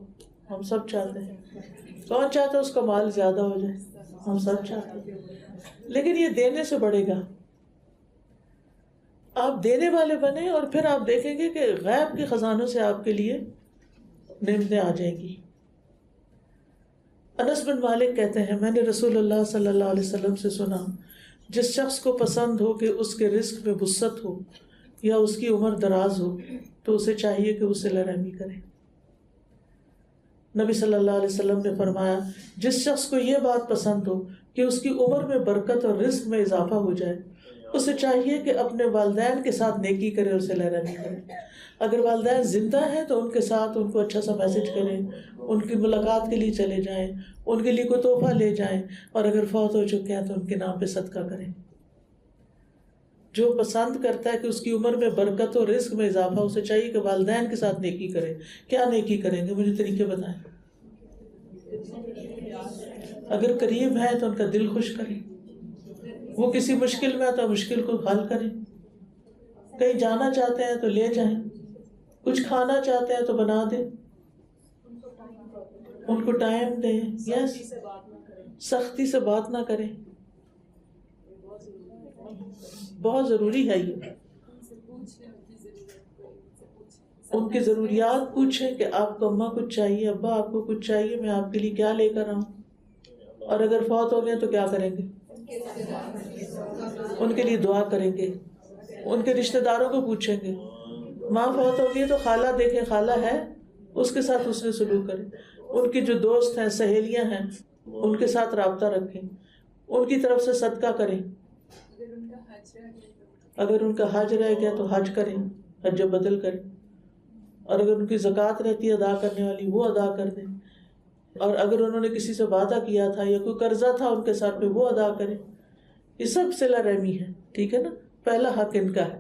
ہم سب چاہتے ہیں۔ کون چاہتا ہے اس کا مال زیادہ ہو جائے؟ ہم سب چاہتے ہیں۔ لیکن یہ دینے سے بڑھے گا، آپ دینے والے بنیں اور پھر آپ دیکھیں گے کہ غیب کے خزانوں سے آپ کے لیے نعمتیں آ جائیں گی۔ انس بن مالک کہتے ہیں میں نے رسول اللہ صلی اللہ علیہ وسلم سے سنا جس شخص کو پسند ہو کہ اس کے رزق میں وسعت ہو یا اس کی عمر دراز ہو تو اسے چاہیے کہ وہ صلہ رحمی کرے۔ نبی صلی اللہ علیہ وسلم نے فرمایا جس شخص کو یہ بات پسند ہو کہ اس کی عمر میں برکت اور رزق میں اضافہ ہو جائے اسے چاہیے کہ اپنے والدین کے ساتھ نیکی کرے اور صلہ رحمی کرے۔ اگر والدین زندہ ہیں تو ان کے ساتھ ان کو اچھا سا میسج کریں، ان کی ملاقات کے لیے چلے جائیں، ان کے لیے کوئی تحفہ لے جائیں، اور اگر فوت ہو چکے ہیں تو ان کے نام پہ صدقہ کریں۔ جو پسند کرتا ہے کہ اس کی عمر میں برکت اور رزق میں اضافہ، اسے چاہیے کہ والدین کے ساتھ نیکی کرے۔ کیا نیکی کریں گے؟ مجھے طریقے بتائیں۔ اگر قریب ہے تو ان کا دل خوش کریں، وہ کسی مشکل میں ہے تو مشکل کو حل کریں، کہیں جانا چاہتے ہیں تو لے جائیں، کچھ کھانا چاہتے ہیں تو بنا دیں، ان کو ٹائم دیں۔ یس، سختی سے بات نہ کریں، بہت ضروری ہے یہ۔ ان کی ضروریات پوچھیں کہ آپ کو اماں کچھ چاہیے، ابا آپ کو کچھ چاہیے، میں آپ کے لیے کیا لے کر آؤں، اور اگر فوت ہو گئے تو کیا کریں گے؟ ان کے لیے دعا کریں گے، ان کے رشتہ داروں کو پوچھیں گے، ماں فوت ہو گئی تو خالہ دیکھیں، خالہ ہے اس کے ساتھ اس نے سلوک کریں، ان کی جو دوست ہیں، سہیلیاں ہیں، ان کے ساتھ رابطہ رکھیں، ان کی طرف سے صدقہ کریں، اگر ان کا حج رہ گیا تو حج کریں، حج بدل کریں، اور اگر ان کی زکوٰۃ رہتی ہے ادا کرنے والی وہ ادا کر دیں، اور اگر انہوں نے کسی سے وعدہ کیا تھا یا کوئی قرضہ تھا ان کے سر پہ وہ ادا کریں. یہ سب صلہ رحمی ہے، ٹھیک ہے نا. پہلا حق ان کا ہے.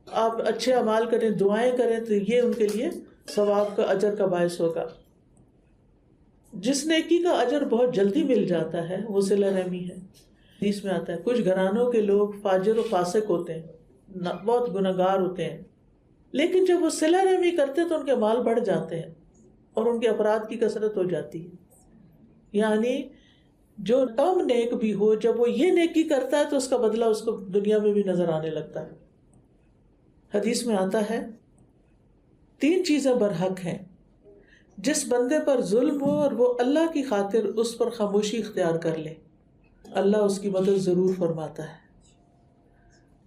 آپ اچھے اعمال کریں، دعائیں کریں تو یہ ان کے لیے ثواب کا، اجر کا باعث ہوگا. جس نیکی کا اجر بہت جلدی مل جاتا ہے وہ صلہ رحمی ہے. حدیث میں آتا ہے کچھ گھرانوں کے لوگ فاجر و فاسق ہوتے ہیں، بہت گناہگار ہوتے ہیں، لیکن جب وہ صلہ رحمی کرتے ہیں تو ان کے مال بڑھ جاتے ہیں اور ان کے افراد کی کثرت ہو جاتی ہے. یعنی جو کم نیک بھی ہو، جب وہ یہ نیکی کرتا ہے تو اس کا بدلہ اس کو دنیا میں بھی نظر آنے لگتا ہے. حدیث میں آتا ہے 3 چیزیں برحق ہیں. جس بندے پر ظلم ہو اور وہ اللہ کی خاطر اس پر خاموشی اختیار کر لے، اللہ اس کی مدد ضرور فرماتا ہے.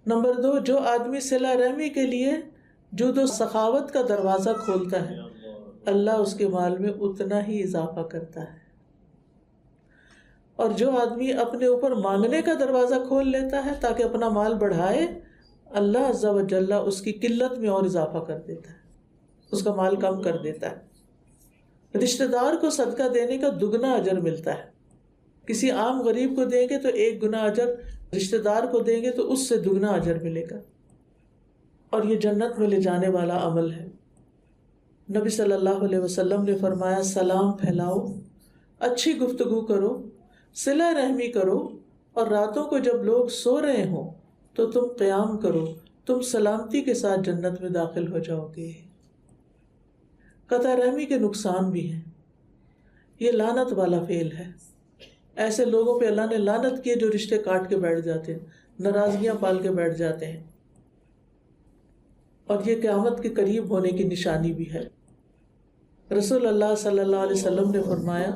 نمبر 2، جو آدمی صلہ رحمی کے لیے جود و سخاوت کا دروازہ کھولتا ہے، اللہ اس کے مال میں اتنا ہی اضافہ کرتا ہے. اور جو آدمی اپنے اوپر مانگنے کا دروازہ کھول لیتا ہے تاکہ اپنا مال بڑھائے، اللہ عز و جل اس کی قلت میں اور اضافہ کر دیتا ہے، اس کا مال کم کر دیتا ہے. رشتہ دار کو صدقہ دینے کا دگنا اجر ملتا ہے. کسی عام غریب کو دیں گے تو 1 گنا اجر، رشتہ دار کو دیں گے تو اس سے دگنا اجر ملے گا، اور یہ جنت میں لے جانے والا عمل ہے. نبی صلی اللہ علیہ وسلم نے فرمایا سلام پھیلاؤ، اچھی گفتگو کرو، صلہ رحمی کرو، اور راتوں کو جب لوگ سو رہے ہوں تو تم قیام کرو، تم سلامتی کے ساتھ جنت میں داخل ہو جاؤ گے. قطع رحمی کے نقصان بھی ہیں. یہ لعنت والا فعل ہے. ایسے لوگوں پہ اللہ نے لعنت کی جو رشتے کاٹ کے بیٹھ جاتے ہیں، ناراضگیاں پال کے بیٹھ جاتے ہیں، اور یہ قیامت کے قریب ہونے کی نشانی بھی ہے. رسول اللہ صلی اللہ علیہ وسلم نے فرمایا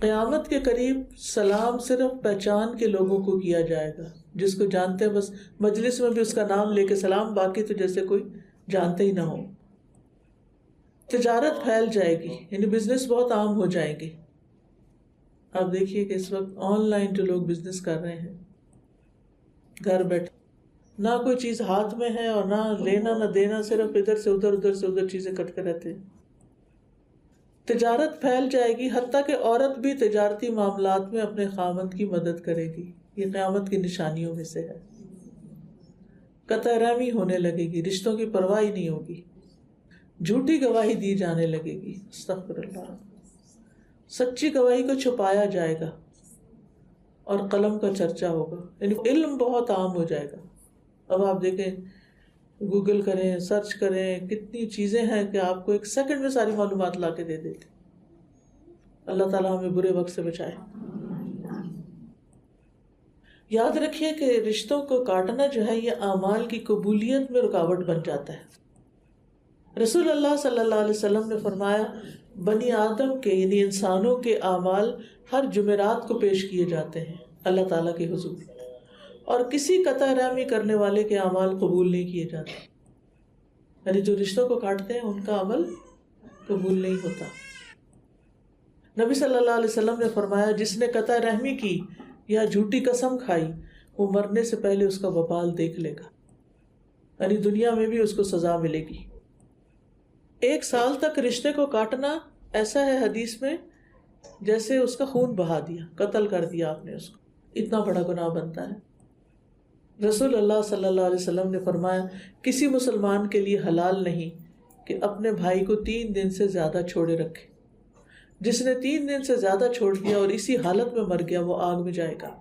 قیامت کے قریب سلام صرف پہچان کے لوگوں کو کیا جائے گا، جس کو جانتے ہیں بس مجلس میں بھی اس کا نام لے کے سلام، باقی تو جیسے کوئی جانتے ہی نہ ہو. تجارت پھیل جائے گی، یعنی بزنس بہت عام ہو جائیں گے. آپ دیکھیے کہ اس وقت آن لائن جو لوگ بزنس کر رہے ہیں گھر بیٹھے، نہ کوئی چیز ہاتھ میں ہے اور نہ لینا نہ دینا، صرف ادھر سے ادھر چیزیں کرتے رہتے ہیں. تجارت پھیل جائے گی، حتیٰ کہ عورت بھی تجارتی معاملات میں اپنے خاوند کی مدد کرے گی. یہ قیامت کی نشانیوں میں سے ہے. قطع رحمی ہونے لگے گی، رشتوں کی پرواہ ہی نہیں ہوگی، جھوٹی گواہی دی جانے لگے گی، استغفر اللہ، سچی گواہی کو چھپایا جائے گا، اور قلم کا چرچا ہوگا، یعنی علم بہت عام ہو جائے گا. اب آپ دیکھیں، گوگل کریں، سرچ کریں، کتنی چیزیں ہیں کہ آپ کو 1 سیکنڈ میں ساری معلومات لا کے دے دیتے. اللہ تعالیٰ ہمیں برے وقت سے بچائے. یاد رکھیے کہ رشتوں کو کاٹنا جو ہے یہ اعمال کی قبولیت میں رکاوٹ بن جاتا ہے. رسول اللہ صلی اللہ علیہ وسلم نے فرمایا بنی آدم کے یعنی انسانوں کے اعمال ہر جمعرات کو پیش کیے جاتے ہیں اللہ تعالیٰ کے حضور، اور کسی قطع رحمی کرنے والے کے اعمال قبول نہیں کیے جاتے. یعنی جو رشتوں کو کاٹتے ہیں ان کا عمل قبول نہیں ہوتا. نبی صلی اللہ علیہ وسلم نے فرمایا جس نے قطع رحمی کی یا جھوٹی قسم کھائی وہ مرنے سے پہلے اس کا وبال دیکھ لے گا، یعنی دنیا میں بھی اس کو سزا ملے گی. 1 سال تک رشتے کو کاٹنا ایسا ہے حدیث میں جیسے اس کا خون بہا دیا، قتل کر دیا آپ نے اس کو، اتنا بڑا گناہ بنتا ہے. رسول اللہ صلی اللہ علیہ وسلم نے فرمایا کسی مسلمان کے لیے حلال نہیں کہ اپنے بھائی کو 3 دن سے زیادہ چھوڑے رکھے. جس نے 3 دن سے زیادہ چھوڑ دیا اور اسی حالت میں مر گیا وہ آگ میں جائے گا.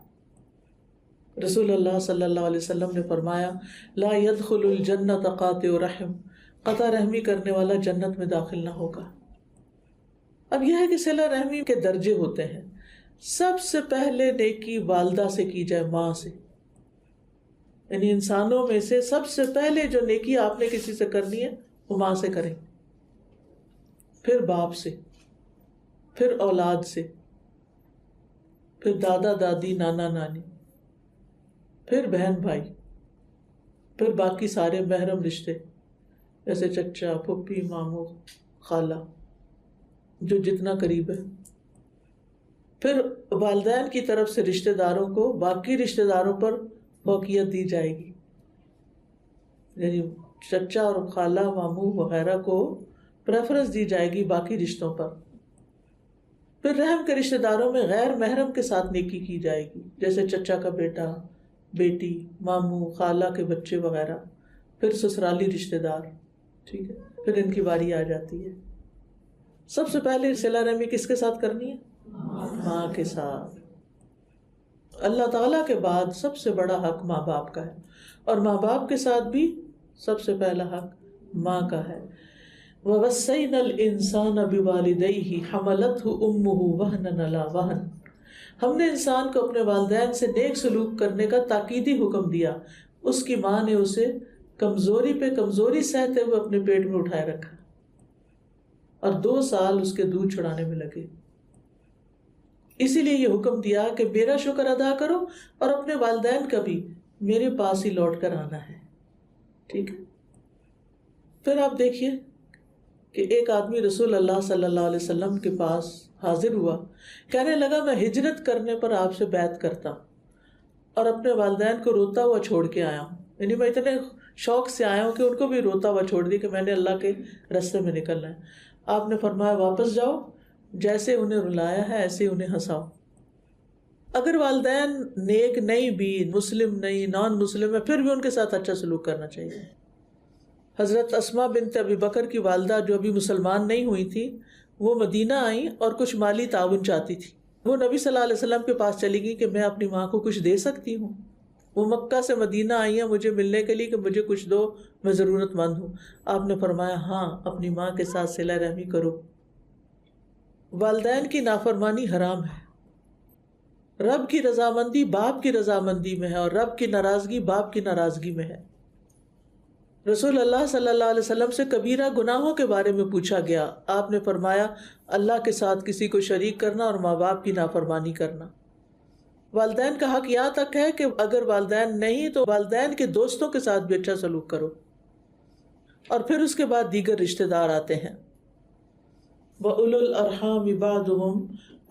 رسول اللہ صلی اللہ علیہ وسلم نے فرمایا لا يدخل الجنت قاطع رحم، قطع رحمی کرنے والا جنت میں داخل نہ ہوگا. اب یہ ہے کہ صلہ رحمی کے درجے ہوتے ہیں. سب سے پہلے نیکی والدہ سے کی جائے، ماں سے، یعنی انسانوں میں سے سب سے پہلے جو نیکی آپ نے کسی سے کرنی ہے وہ ماں سے کریں، پھر باپ سے، پھر اولاد سے، پھر دادا دادی نانا نانی، پھر بہن بھائی، پھر باقی سارے محرم رشتے جیسے چچا پھپھی ماموں خالہ جو جتنا قریب ہے، پھر والدین کی طرف سے رشتہ داروں کو باقی رشتہ داروں پر فوقیت دی جائے گی، یعنی چچا اور خالہ ماموں وغیرہ کو پریفرنس دی جائے گی باقی رشتوں پر۔ پھر رحم کے رشتہ داروں میں غیر محرم کے ساتھ نیکی کی جائے گی، جیسے چچا کا بیٹا بیٹی ماموں خالہ کے بچے وغیرہ، پھر سسرالی رشتہ دار، ٹھیک ہے، پھر ان کی باری آ جاتی ہے۔ سب سے پہلے صلہ رحمی کس کے ساتھ کرنی ہے؟ ماں کے ساتھ۔ اللہ تعالیٰ کے بعد سب سے بڑا حق ماں باپ کا ہے، اور ماں باپ کے ساتھ بھی سب سے پہلا حق ماں کا ہے۔ وَوَصَّيْنَا الْإِنسَانَ بِوَالِدَيْهِ حَمَلَتْهُ أُمُّهُ وَهْنًا عَلَى وَهْنٍ، ہم نے انسان کو اپنے والدین سے نیک سلوک کرنے کا تاکیدی حکم دیا، اس کی ماں نے اسے کمزوری پہ کمزوری سہتے ہوئے اپنے پیٹ میں اٹھائے رکھا، اور 2 سال اس کے دودھ چھڑانے میں لگے۔ اسی لیے یہ حکم دیا کہ میرا شکر ادا کرو اور اپنے والدین کا بھی میرے پاس ہی لوٹ کر آنا ہے، ٹھیک ہے۔ پھر آپ دیکھیے کہ ایک آدمی رسول اللہ صلی اللہ علیہ وسلم کے پاس حاضر ہوا، کہنے لگا میں ہجرت کرنے پر آپ سے بیعت کرتا اور اپنے والدین کو روتا ہوا چھوڑ کے آیا ہوں، یعنی میں اتنے شوق سے آیا ہوں کہ ان کو بھی روتا ہوا چھوڑ دی کہ میں نے اللہ کے راستے میں نکلنا ہے۔ آپ نے فرمایا واپس جاؤ، جیسے انہیں رلایا ہے ایسے انہیں ہنساؤ۔ اگر والدین نیک نہیں بھی، مسلم نہیں، نان مسلم ہے، پھر بھی ان کے ساتھ اچھا سلوک کرنا چاہیے۔ حضرت اسماء بنت ابی بکر کی والدہ جو ابھی مسلمان نہیں ہوئی تھی، وہ مدینہ آئیں اور کچھ مالی تعاون چاہتی تھی۔ وہ نبی صلی اللہ علیہ وسلم کے پاس چلی گئی کہ میں اپنی ماں کو کچھ دے سکتی ہوں؟ وہ مکہ سے مدینہ آئی ہیں مجھے ملنے کے لیے کہ مجھے کچھ دو، میں ضرورت مند ہوں۔ آپ نے فرمایا ہاں، اپنی ماں کے ساتھ صلہ رحمی کرو۔ والدین کی نافرمانی حرام ہے۔ رب کی رضامندی باپ کی رضامندی میں ہے، اور رب کی ناراضگی باپ کی ناراضگی میں ہے۔ رسول اللہ صلی اللہ علیہ وسلم سے کبیرہ گناہوں کے بارے میں پوچھا گیا، آپ نے فرمایا اللہ کے ساتھ کسی کو شریک کرنا اور ماں باپ کی نافرمانی کرنا۔ والدین کا حق یہاں تک ہے کہ اگر والدین نہیں تو والدین کے دوستوں کے ساتھ بھی اچھا سلوک کرو، اور پھر اس کے بعد دیگر رشتہ دار آتے ہیں۔ وَأُولُو الْأَرْحَامِ بَعْضُهُمْ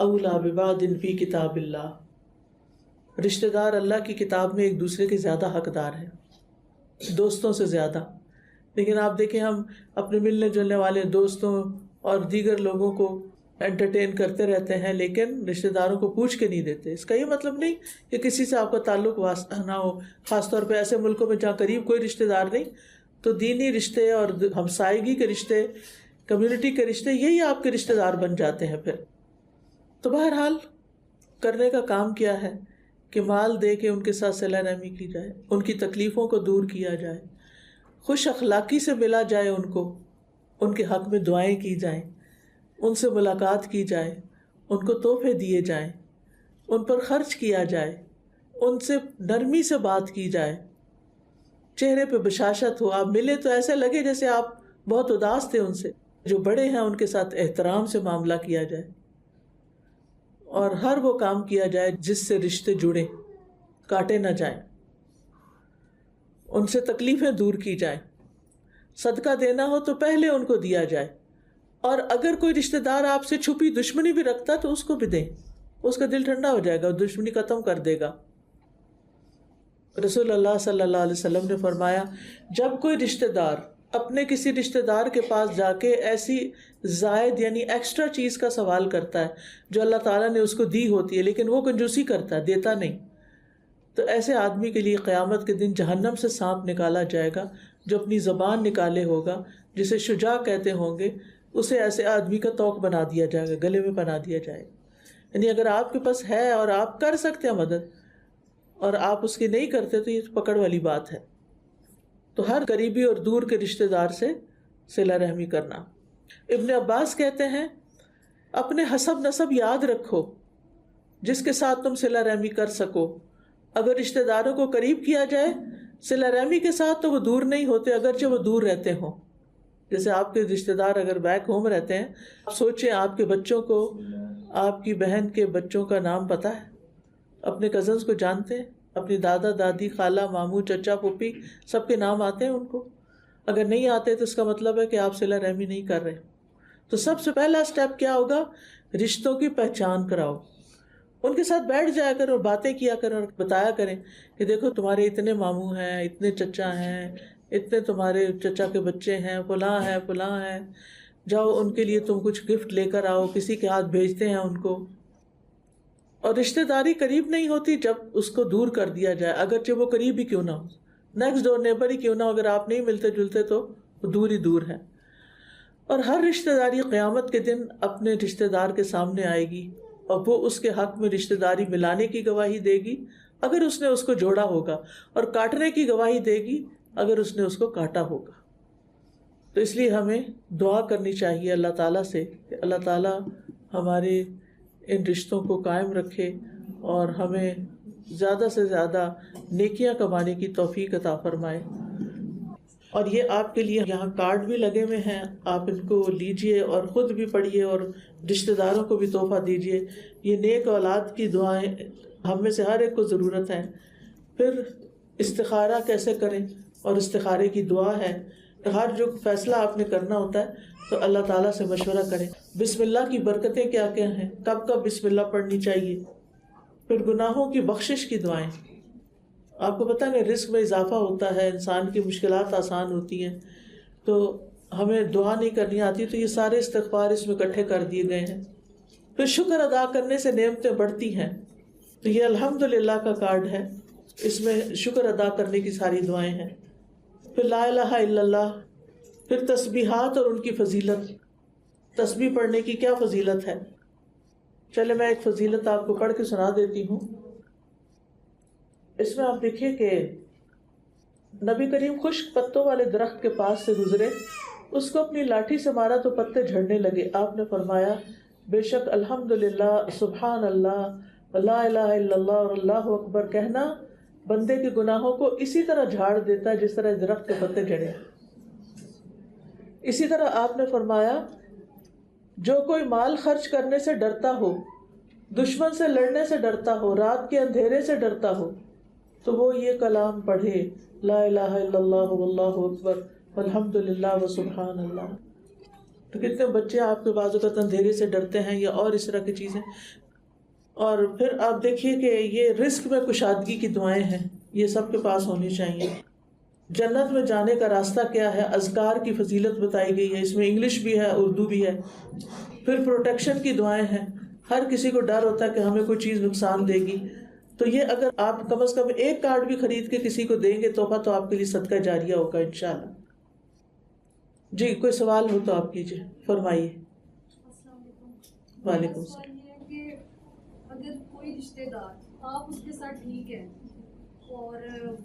أَوْلَىٰ بِبَعْضٍ فِي كِتَابِ اللَّهِ، رشتہ دار اللہ کی کتاب میں ایک دوسرے کے زیادہ حقدار ہیں، دوستوں سے زیادہ۔ لیکن آپ دیکھیں ہم اپنے ملنے جلنے والے دوستوں اور دیگر لوگوں کو انٹرٹین کرتے رہتے ہیں، لیکن رشتہ داروں کو پوچھ کے نہیں دیتے۔ اس کا یہ مطلب نہیں کہ کسی سے آپ کا تعلق واسطہ نہ ہو، خاص طور پہ ایسے ملکوں میں جہاں قریب کوئی رشتہ دار نہیں، تو دینی رشتے اور ہمسائیگی کے رشتے، کمیونٹی کے رشتے، یہی آپ کے رشتہ دار بن جاتے ہیں پھر۔ تو بہرحال کرنے کا کام کیا ہے کہ مال دے کے ان کے ساتھ صلہ رحمی کی جائے، ان کی تکلیفوں کو دور کیا جائے، خوش اخلاقی سے ملا جائے ان کو، ان کے حق میں دعائیں کی جائیں، ان سے ملاقات کی جائے، ان کو تحفے دیے جائیں، ان پر خرچ کیا جائے، ان سے نرمی سے بات کی جائے، چہرے پہ بشاشت ہو، آپ ملے تو ایسے لگے جیسے آپ بہت اداس تھے ان سے۔ جو بڑے ہیں ان کے ساتھ احترام سے معاملہ کیا جائے، اور ہر وہ کام کیا جائے جس سے رشتے جڑے، کاٹے نہ جائیں، ان سے تکلیفیں دور کی جائیں۔ صدقہ دینا ہو تو پہلے ان کو دیا جائے، اور اگر کوئی رشتہ دار آپ سے چھپی دشمنی بھی رکھتا تو اس کو بھی دیں، اس کا دل ٹھنڈا ہو جائے گا، دشمنی ختم کر دے گا۔ رسول اللہ صلی اللہ علیہ وسلم نے فرمایا جب کوئی رشتہ دار اپنے کسی رشتہ دار کے پاس جا کے ایسی زائد یعنی ایکسٹرا چیز کا سوال کرتا ہے جو اللہ تعالیٰ نے اس کو دی ہوتی ہے، لیکن وہ کنجوسی کرتا ہے، دیتا نہیں، تو ایسے آدمی کے لیے قیامت کے دن جہنم سے سانپ نکالا جائے گا جو اپنی زبان نکالے ہوگا، جسے شجاع کہتے ہوں گے، اسے ایسے آدمی کا توق بنا دیا جائے گا، گلے میں بنا دیا جائے گا۔ یعنی اگر آپ کے پاس ہے اور آپ کر سکتے ہیں مدد، اور آپ اس کی نہیں کرتے تو یہ پکڑ والی بات ہے۔ تو ہر قریبی اور دور کے رشتہ دار سے صلہ رحمی کرنا۔ ابن عباس کہتے ہیں اپنے حسب نسب یاد رکھو جس کے ساتھ تم صلہ رحمی کر سکو، اگر رشتہ داروں کو قریب کیا جائے صلہ رحمی کے ساتھ تو وہ دور نہیں ہوتے اگرچہ وہ دور رہتے ہوں۔ جیسے آپ کے رشتہ دار اگر بیک ہوم رہتے ہیں، آپ سوچیں آپ کے بچوں کو آپ کی بہن کے بچوں کا نام پتہ ہے، اپنے کزنس کو جانتے ہیں، اپنی دادا دادی خالہ ماموں چچا پھوپھی سب کے نام آتے ہیں ان کو؟ اگر نہیں آتے تو اس کا مطلب ہے کہ آپ صلہ رحمی نہیں کر رہے. تو سب سے پہلا سٹیپ کیا ہوگا؟ رشتوں کی پہچان کراؤ. ان کے ساتھ بیٹھ جایا کریں اور باتیں کیا کریں اور بتایا کریں کہ دیکھو تمہارے اتنے ماموں ہیں، اتنے چچا ہیں، اتنے تمہارے چچا کے بچے ہیں، فلاں ہیں فلاں ہیں، جاؤ ان کے لیے تم کچھ گفٹ لے کر آؤ، کسی کے ہاتھ بھیجتے ہیں ان کو. اور رشتہ داری قریب نہیں ہوتی جب اس کو دور کر دیا جائے، اگرچہ وہ قریب ہی کیوں نہ ہو، نیکسٹ ڈور نیبر ہی کیوں نہ ہو، اگر آپ نہیں ملتے جلتے تو وہ دور ہی دور ہے. اور ہر رشتہ داری قیامت کے دن اپنے رشتہ دار کے سامنے آئے گی اور وہ اس کے حق میں رشتہ داری ملانے کی گواہی دے گی اگر اس نے اس کو جوڑا ہوگا، اور کاٹنے کی گواہی دے گی اگر اس نے اس کو کاٹا ہوگا. تو اس لیے ہمیں دعا کرنی چاہیے اللہ تعالیٰ سے کہ اللہ تعالیٰ ہمارے ان رشتوں کو قائم رکھے اور ہمیں زیادہ سے زیادہ نیکیاں کمانے کی توفیق عطا فرمائے. اور یہ آپ کے لیے یہاں کارڈ بھی لگے ہوئے ہیں، آپ ان کو لیجئے اور خود بھی پڑھیے اور رشتہ داروں کو بھی تحفہ دیجئے. یہ نیک اولاد کی دعائیں ہم میں سے ہر ایک کو ضرورت ہے. پھر استخارہ کیسے کریں، اور استخارے کی دعا ہے. ہر جو فیصلہ آپ نے کرنا ہوتا ہے تو اللہ تعالیٰ سے مشورہ کریں. بسم اللہ کی برکتیں کیا کیا ہیں، کب کب بسم اللہ پڑھنی چاہیے. پھر گناہوں کی بخشش کی دعائیں. آپ کو پتہ ہے رزق میں اضافہ ہوتا ہے، انسان کی مشکلات آسان ہوتی ہیں، تو ہمیں دعا نہیں کرنی آتی تو یہ سارے استغفار اس میں اکٹھے کر دیے گئے ہیں. پھر شکر ادا کرنے سے نعمتیں بڑھتی ہیں، تو یہ الحمدللہ کا کارڈ ہے، اس میں شکر ادا کرنے کی ساری دعائیں ہیں. پھر لا الہ الا اللہ. پھر تسبیحات اور ان کی فضیلت. تسبیح پڑھنے کی کیا فضیلت ہے؟ چلے میں ایک فضیلت آپ کو پڑھ کے سنا دیتی ہوں. اس میں آپ دیکھیے کہ نبی کریم خشک پتوں والے درخت کے پاس سے گزرے، اس کو اپنی لاٹھی سے مارا تو پتے جھڑنے لگے. آپ نے فرمایا بے شک الحمدللہ، سبحان اللہ، لا الہ الا اللہ اور اللہ اکبر کہنا بندے کے گناہوں کو اسی طرح جھاڑ دیتا ہے جس طرح درخت کے پتے جھڑے. اسی طرح آپ نے فرمایا جو کوئی مال خرچ کرنے سے ڈرتا ہو، دشمن سے لڑنے سے ڈرتا ہو، رات کے اندھیرے سے ڈرتا ہو، تو وہ یہ کلام پڑھے، لا الہ الا اللہ واللہ اکبر والحمدللہ وسبحان اللہ. تو کتنے بچے آپ کے بعض اوقات اندھیرے سے ڈرتے ہیں یا اور اس طرح کی چیزیں. اور پھر آپ دیکھیے کہ یہ رزق میں کشادگی کی دعائیں ہیں، یہ سب کے پاس ہونی چاہیے. جنت میں جانے کا راستہ کیا ہے، اذکار کی فضیلت بتائی گئی ہے، اس میں انگلش بھی ہے اردو بھی ہے. پھر پروٹیکشن کی دعائیں ہیں، ہر کسی کو ڈر ہوتا ہے کہ ہمیں کوئی چیز نقصان دے گی، تو یہ اگر آپ کم از کم ایک کارڈ بھی خرید کے کسی کو دیں گے تحفہ تو آپ کے لیے صدقہ جاریہ ہوگا انشاءاللہ. جی کوئی سوال ہو تو آپ کیجیے، فرمائیے. وعلیکم السلام. یہ ہے کہ اگر کوئی رشتہ دار آپ اس کے ساتھ ٹھیک ہے اور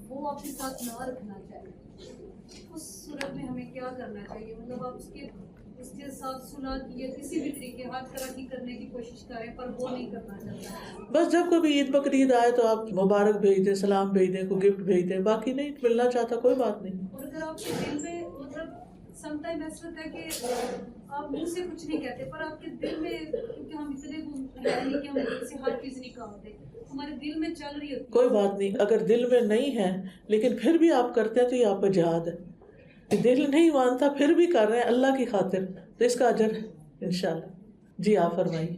وہ آپ کے ساتھ نہ رکھنا چاہے، اس صورت میں ہمیں کیا کرنا چاہیے؟ مطلب آپ اس کے ساتھ صلح کی یا کسی بھی طریقے ہر طرح کی کرنے کی کوشش کریں پر وہ نہیں کرنا چاہتا. بس جب کبھی عید بقرعید آئے تو آپ مبارک بھیج دیں، سلام بھیج دیں، کوئی گفٹ بھیج دیں، باقی نہیں ملنا چاہتا کوئی بات نہیں. اور اگر آپ کے دل میں مطلب سم ٹائم ایسا ہوتا ہے کہ آپ منہ سے کچھ نہیں کہتے پر آپ کے دل میں، کیونکہ ہم اتنے ہے نہیں کہ ہم دل سے ہر چیز نکالتے، ہمارے دل میں چل رہی ہوتی ہے. کوئی بات نہیں، اگر دل میں نہیں ہے لیکن پھر بھی آپ کرتے ہیں تو یہ آپ کا جہاد ہے. دل نہیں مانتا پھر بھی کر رہے ہیں اللہ کی خاطر تو اس کا اجر ہے انشاءاللہ. جی آپ فرمائیے.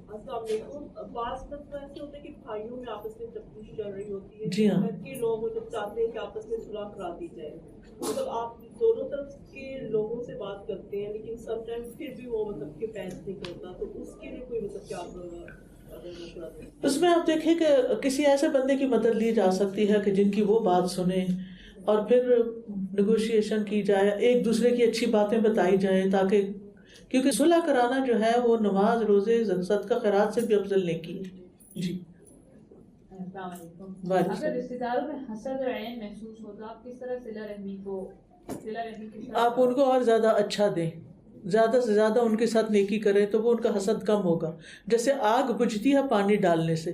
السلام علیکم. بعض مطلب ایسے ہوتا ہے کہ بھائیوں میں آپس میں تفتیش چل رہی ہوتی ہے، جی ہاں، گھر کے لوگ جب چاہتے ہیں کہ آپس میں صلح کرا دی جائے، مطلب آپ دونوں طرف کے لوگوں سے بات کرتے ہیں لیکن سم ٹائم پھر بھی وہ مطلب کہ پیش نہیں کرتا، تو اس کے لیے کوئی مطلب کیا مشورہ دیں؟ اس میں آپ دیکھیں کہ کسی ایسے بندے کی مدد لی جا سکتی ہے کہ جن کی وہ بات سنیں اور پھر نیگوشیشن کی جائے، ایک دوسرے کی اچھی باتیں بتائی جائیں، تاکہ کیونکہ صلح کرانا جو ہے وہ نماز روزے صدقہ خیرات سے بھی افضل نیکی ہے. جی السلام علیکم. اگر رشتہ داروں میں حسد اور عین محسوس ہو تو آپ کس طرح صلہ رحمی کی آپ ان کو اور زیادہ اچھا دیں، زیادہ سے زیادہ ان کے ساتھ نیکی کریں تو وہ ان کا حسد کم ہوگا. جیسے آگ بجھتی ہے پانی ڈالنے سے،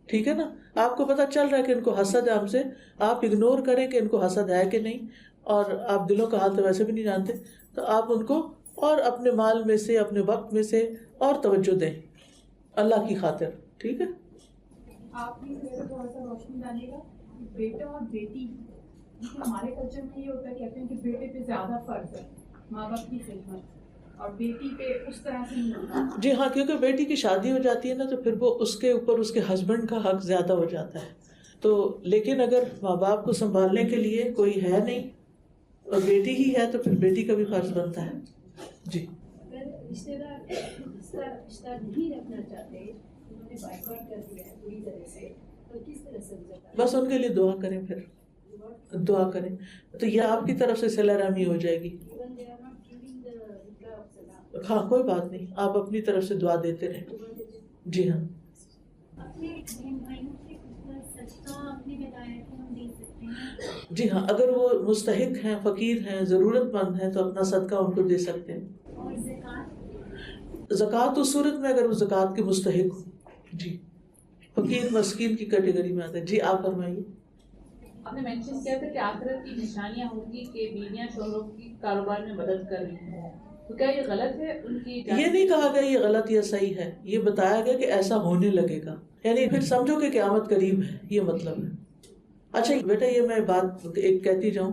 ٹھیک ہے نا. آپ کو پتہ چل رہا ہے کہ ان کو حسد ہے ہم سے، آپ اگنور کریں کہ ان کو حسد ہے کہ نہیں، اور آپ دلوں کا حال تو ویسے بھی نہیں جانتے، تو آپ ان کو اور اپنے مال میں سے، اپنے وقت میں سے اور توجہ دیں اللہ کی خاطر. ٹھیک ہے. آپ نے تھوڑا سا روشنی ڈالے گا بیٹا اور بیٹی، ہمارے کلچر میں یہ ہوتا ہے، کہتے ہیں کہ بیٹے پہ زیادہ فرض ہے ماں باپ کی خدمت، اور بیٹی پہ اس طرح سے نہیں ہوتا. جی ہاں، کیونکہ بیٹی کی شادی ہو جاتی ہے نا تو پھر وہ اس کے اوپر اس کے ہسبینڈ کا حق زیادہ ہو جاتا ہے. تو لیکن اگر ماں باپ کو سنبھالنے کے لیے کوئی ہے نہیں اور بیٹی ہی ہے تو پھر بیٹی کا بھی فرض بنتا ہے. جی. اگر رشتے دار اس کا رشتہ نہیں رکھنا چاہتے، انہوں نے بائیکاٹ کر دیا ہے پوری طرح سے، تو کس طرح سے بس ان کے لیے دعا کریں، پھر دعا کریں تو یہ آپ کی طرف سے صلہ رحمی ہو جائے گی. ہاں کوئی بات نہیں، آپ اپنی طرف سے دعا دیتے رہیں. جی ہاں. جی ہاں، اگر وہ مستحق ہیں، فقیر ہیں، ضرورت مند ہیں تو اپنا صدقہ ان کو دے سکتے ہیں. زکوٰۃ اس صورت میں اگر وہ زکوٰۃ کے مستحق ہو. جی، فقیر مسکین کی کیٹیگری میں آتا ہے. جی آپ فرمائیے. آپ نے مینشن کیا تھا کہ آخرت کی نشانیاں ہوں گی کہ بیویاں شوہروں کی کاروبار میں مدد کر رہی ہیں، تو کیا یہ غلط ہے ان کی؟ یہ نہیں کہا گیا یہ غلط یا صحیح ہے، یہ بتایا گیا کہ ایسا ہونے لگے گا، یعنی پھر سمجھو کہ قیامت قریب ہے، یہ مطلب ہے. اچھا بیٹا، یہ میں بات ایک کہتی جاؤں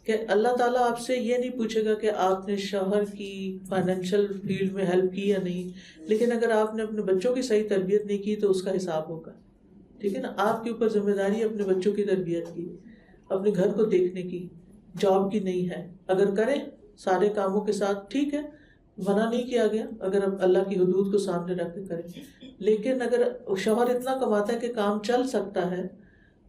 کہ اللہ تعالیٰ آپ سے یہ نہیں پوچھے گا کہ آپ نے شوہر کی فائنینشیل فیلڈ میں ہیلپ کی یا نہیں، لیکن اگر آپ نے اپنے بچوں کی صحیح تربیت نہیں کی تو اس کا حساب ہوگا. ٹھیک ہے نا. آپ کے اوپر ذمہ داری ہے اپنے بچوں کی تربیت کی، اپنے گھر کو دیکھنے کی، جاب کی نہیں ہے. اگر کریں سارے کاموں کے ساتھ ٹھیک ہے، منع نہیں کیا گیا اگر آپ اللہ کی حدود کو سامنے رکھ کے کریں. لیکن اگر شوہر اتنا کماتا ہے کہ کام چل سکتا ہے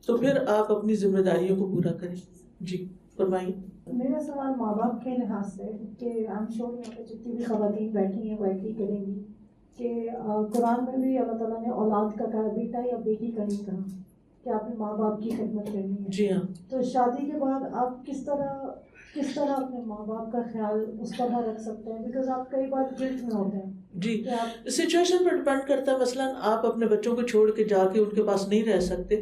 تو پھر آپ اپنی ذمہ داریوں کو پورا کریں. جی فرمائیے. میرا سوال ماں باپ کے لحاظ سے کہ ہم شور یہاں پہ جتنی بھی خواتین بیٹھی ہیں وہ ایگری کریں گی کہ قرآن میں بھی اللہ تعالیٰ نے اولاد کا کہا، بیٹا یا بیٹی کا نہیں کہا کہ آپ نے ماں باپ کی خدمت کرنی ہے. جی ہاں. تو شادی کے بعد آپ کس طرح اپنے ماں باپ کا خیال اس طرح رکھ سکتے ہیں؟ بیکاز آپ کئی بار گلٹ میں ہوتے ہیں. جی، سچویشن پر ڈپینڈ کرتا ہے. مثلاً آپ اپنے بچوں کو چھوڑ کے جا کے ان کے پاس نہیں رہ سکتے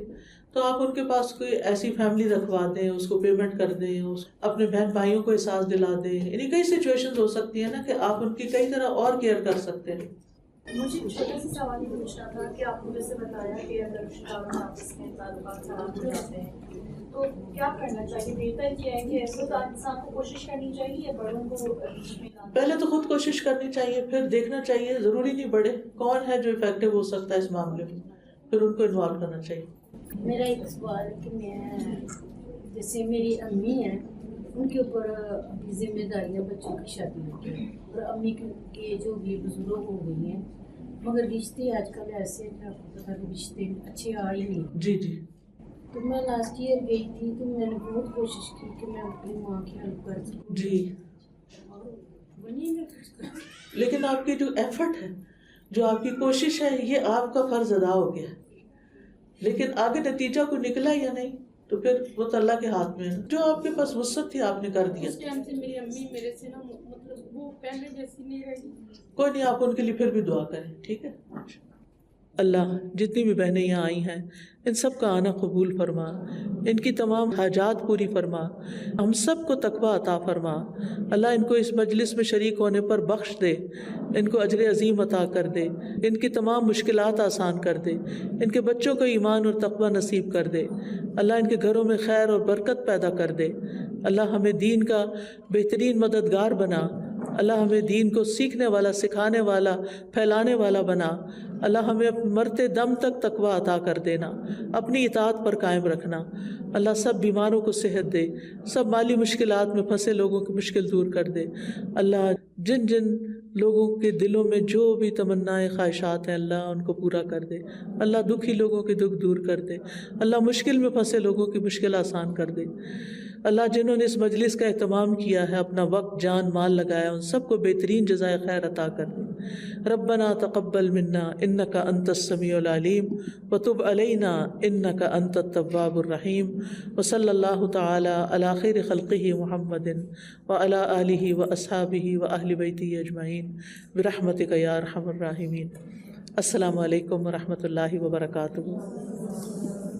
تو آپ ان کے پاس کوئی ایسی فیملی رکھوا دیں، اس کو پیمنٹ کر دیں، اپنے بہن بھائیوں کو احساس دلا دیں. یعنی کئی سچویشن ہو سکتی ہیں نا کہ آپ ان کی کئی طرح اور کیئر کر سکتے ہیں. مجھے چھوٹا سا سوال یہ پوچھنا تھا کہ آپ نے جیسے بتایا کہ اگر رشتہ داروں آپس میں تعلقات خراب ہو جاتے ہیں تو کیا کرنا چاہیے؟ بہتر کیا ہے کہ خود انسان کو کوشش کرنی چاہیے یا بڑوں کو؟ پہلے تو خود کوشش کرنی چاہیے، پھر دیکھنا چاہیے، ضروری نہیں بڑے کون ہے جو افیکٹو ہو سکتا ہے اس معاملے میں، پھر ان کو انوالو کرنا چاہیے. میرا ایک سوال ہے کہ میں جیسے میری امی ہیں، ان کے اوپر ذمہ داریاں بچوں کی شادی ہوتی ہیں اور امی کے جو بھی بزرگ ہو گئی ہیں، مگر رشتے آج کل ایسے ہیں آپ کو پتا کہ رشتے اچھے آ ہی نہیں. جی جی. تو میں لاسٹ ایئر گئی تھی تو میں نے بہت کوشش کی کہ میں اپنی ماں کی ہیلپ کر سکوں. جی. اور وہیں میں کچھ لیکن آپ کی جو ایفرٹ ہے، جو آپ کی کوشش ہے، یہ آپ کا فرض ادا ہو گیا، لیکن آگے نتیجہ کو نکلا یا نہیں تو پھر وہ تو اللہ کے ہاتھ میں ہے. جو آپ کے پاس وسعت تھی آپ نے کر دیا. اس ٹائم سے میری امی میرے سے نا مطلب وہ پہلے جیسی نہیں رہی. کوئی نہیں، آپ ان کے لیے پھر بھی دعا کریں. ٹھیک ہے. اللہ جتنی بھی بہنیں یہاں آئی ہیں ان سب کا آنا قبول فرما، ان کی تمام حاجات پوری فرما، ہم سب کو تقویٰ عطا فرما. اللہ ان کو اس مجلس میں شریک ہونے پر بخش دے، ان کو اجر عظیم عطا کر دے، ان کی تمام مشکلات آسان کر دے، ان کے بچوں کو ایمان اور تقویٰ نصیب کر دے. اللہ ان کے گھروں میں خیر اور برکت پیدا کر دے. اللہ ہمیں دین کا بہترین مددگار بنا. اللہ ہمیں دین کو سیکھنے والا، سکھانے والا، پھیلانے والا بنا. اللہ ہمیں مرتے دم تک تقویٰ عطا کر دینا، اپنی اطاعت پر قائم رکھنا. اللہ سب بیماروں کو صحت دے، سب مالی مشکلات میں پھنسے لوگوں کی مشکل دور کر دے. اللہ جن جن لوگوں کے دلوں میں جو بھی تمنائیں خواہشات ہیں اللہ ان کو پورا کر دے. اللہ دکھی لوگوں کے دکھ دور کر دے. اللہ مشکل میں پھنسے لوگوں کی مشکل آسان کر دے. اللہ جنہوں نے اس مجلس کا اہتمام کیا ہے، اپنا وقت جان مال لگایا، ان سب کو بہترین جزائے خیر عطا کر دے. ربنا تقبل منا انک انت السمیع العلیم وتب علینا انک انت التواب الرحیم. وصلی اللہ تعالی علی خیر خلقہ محمد وعلی آلہ واصحابہ واہل بیتہ اجمعین برحمتک یا ارحم الراحمین. السلام علیکم ورحمۃ اللہ وبرکاتہ.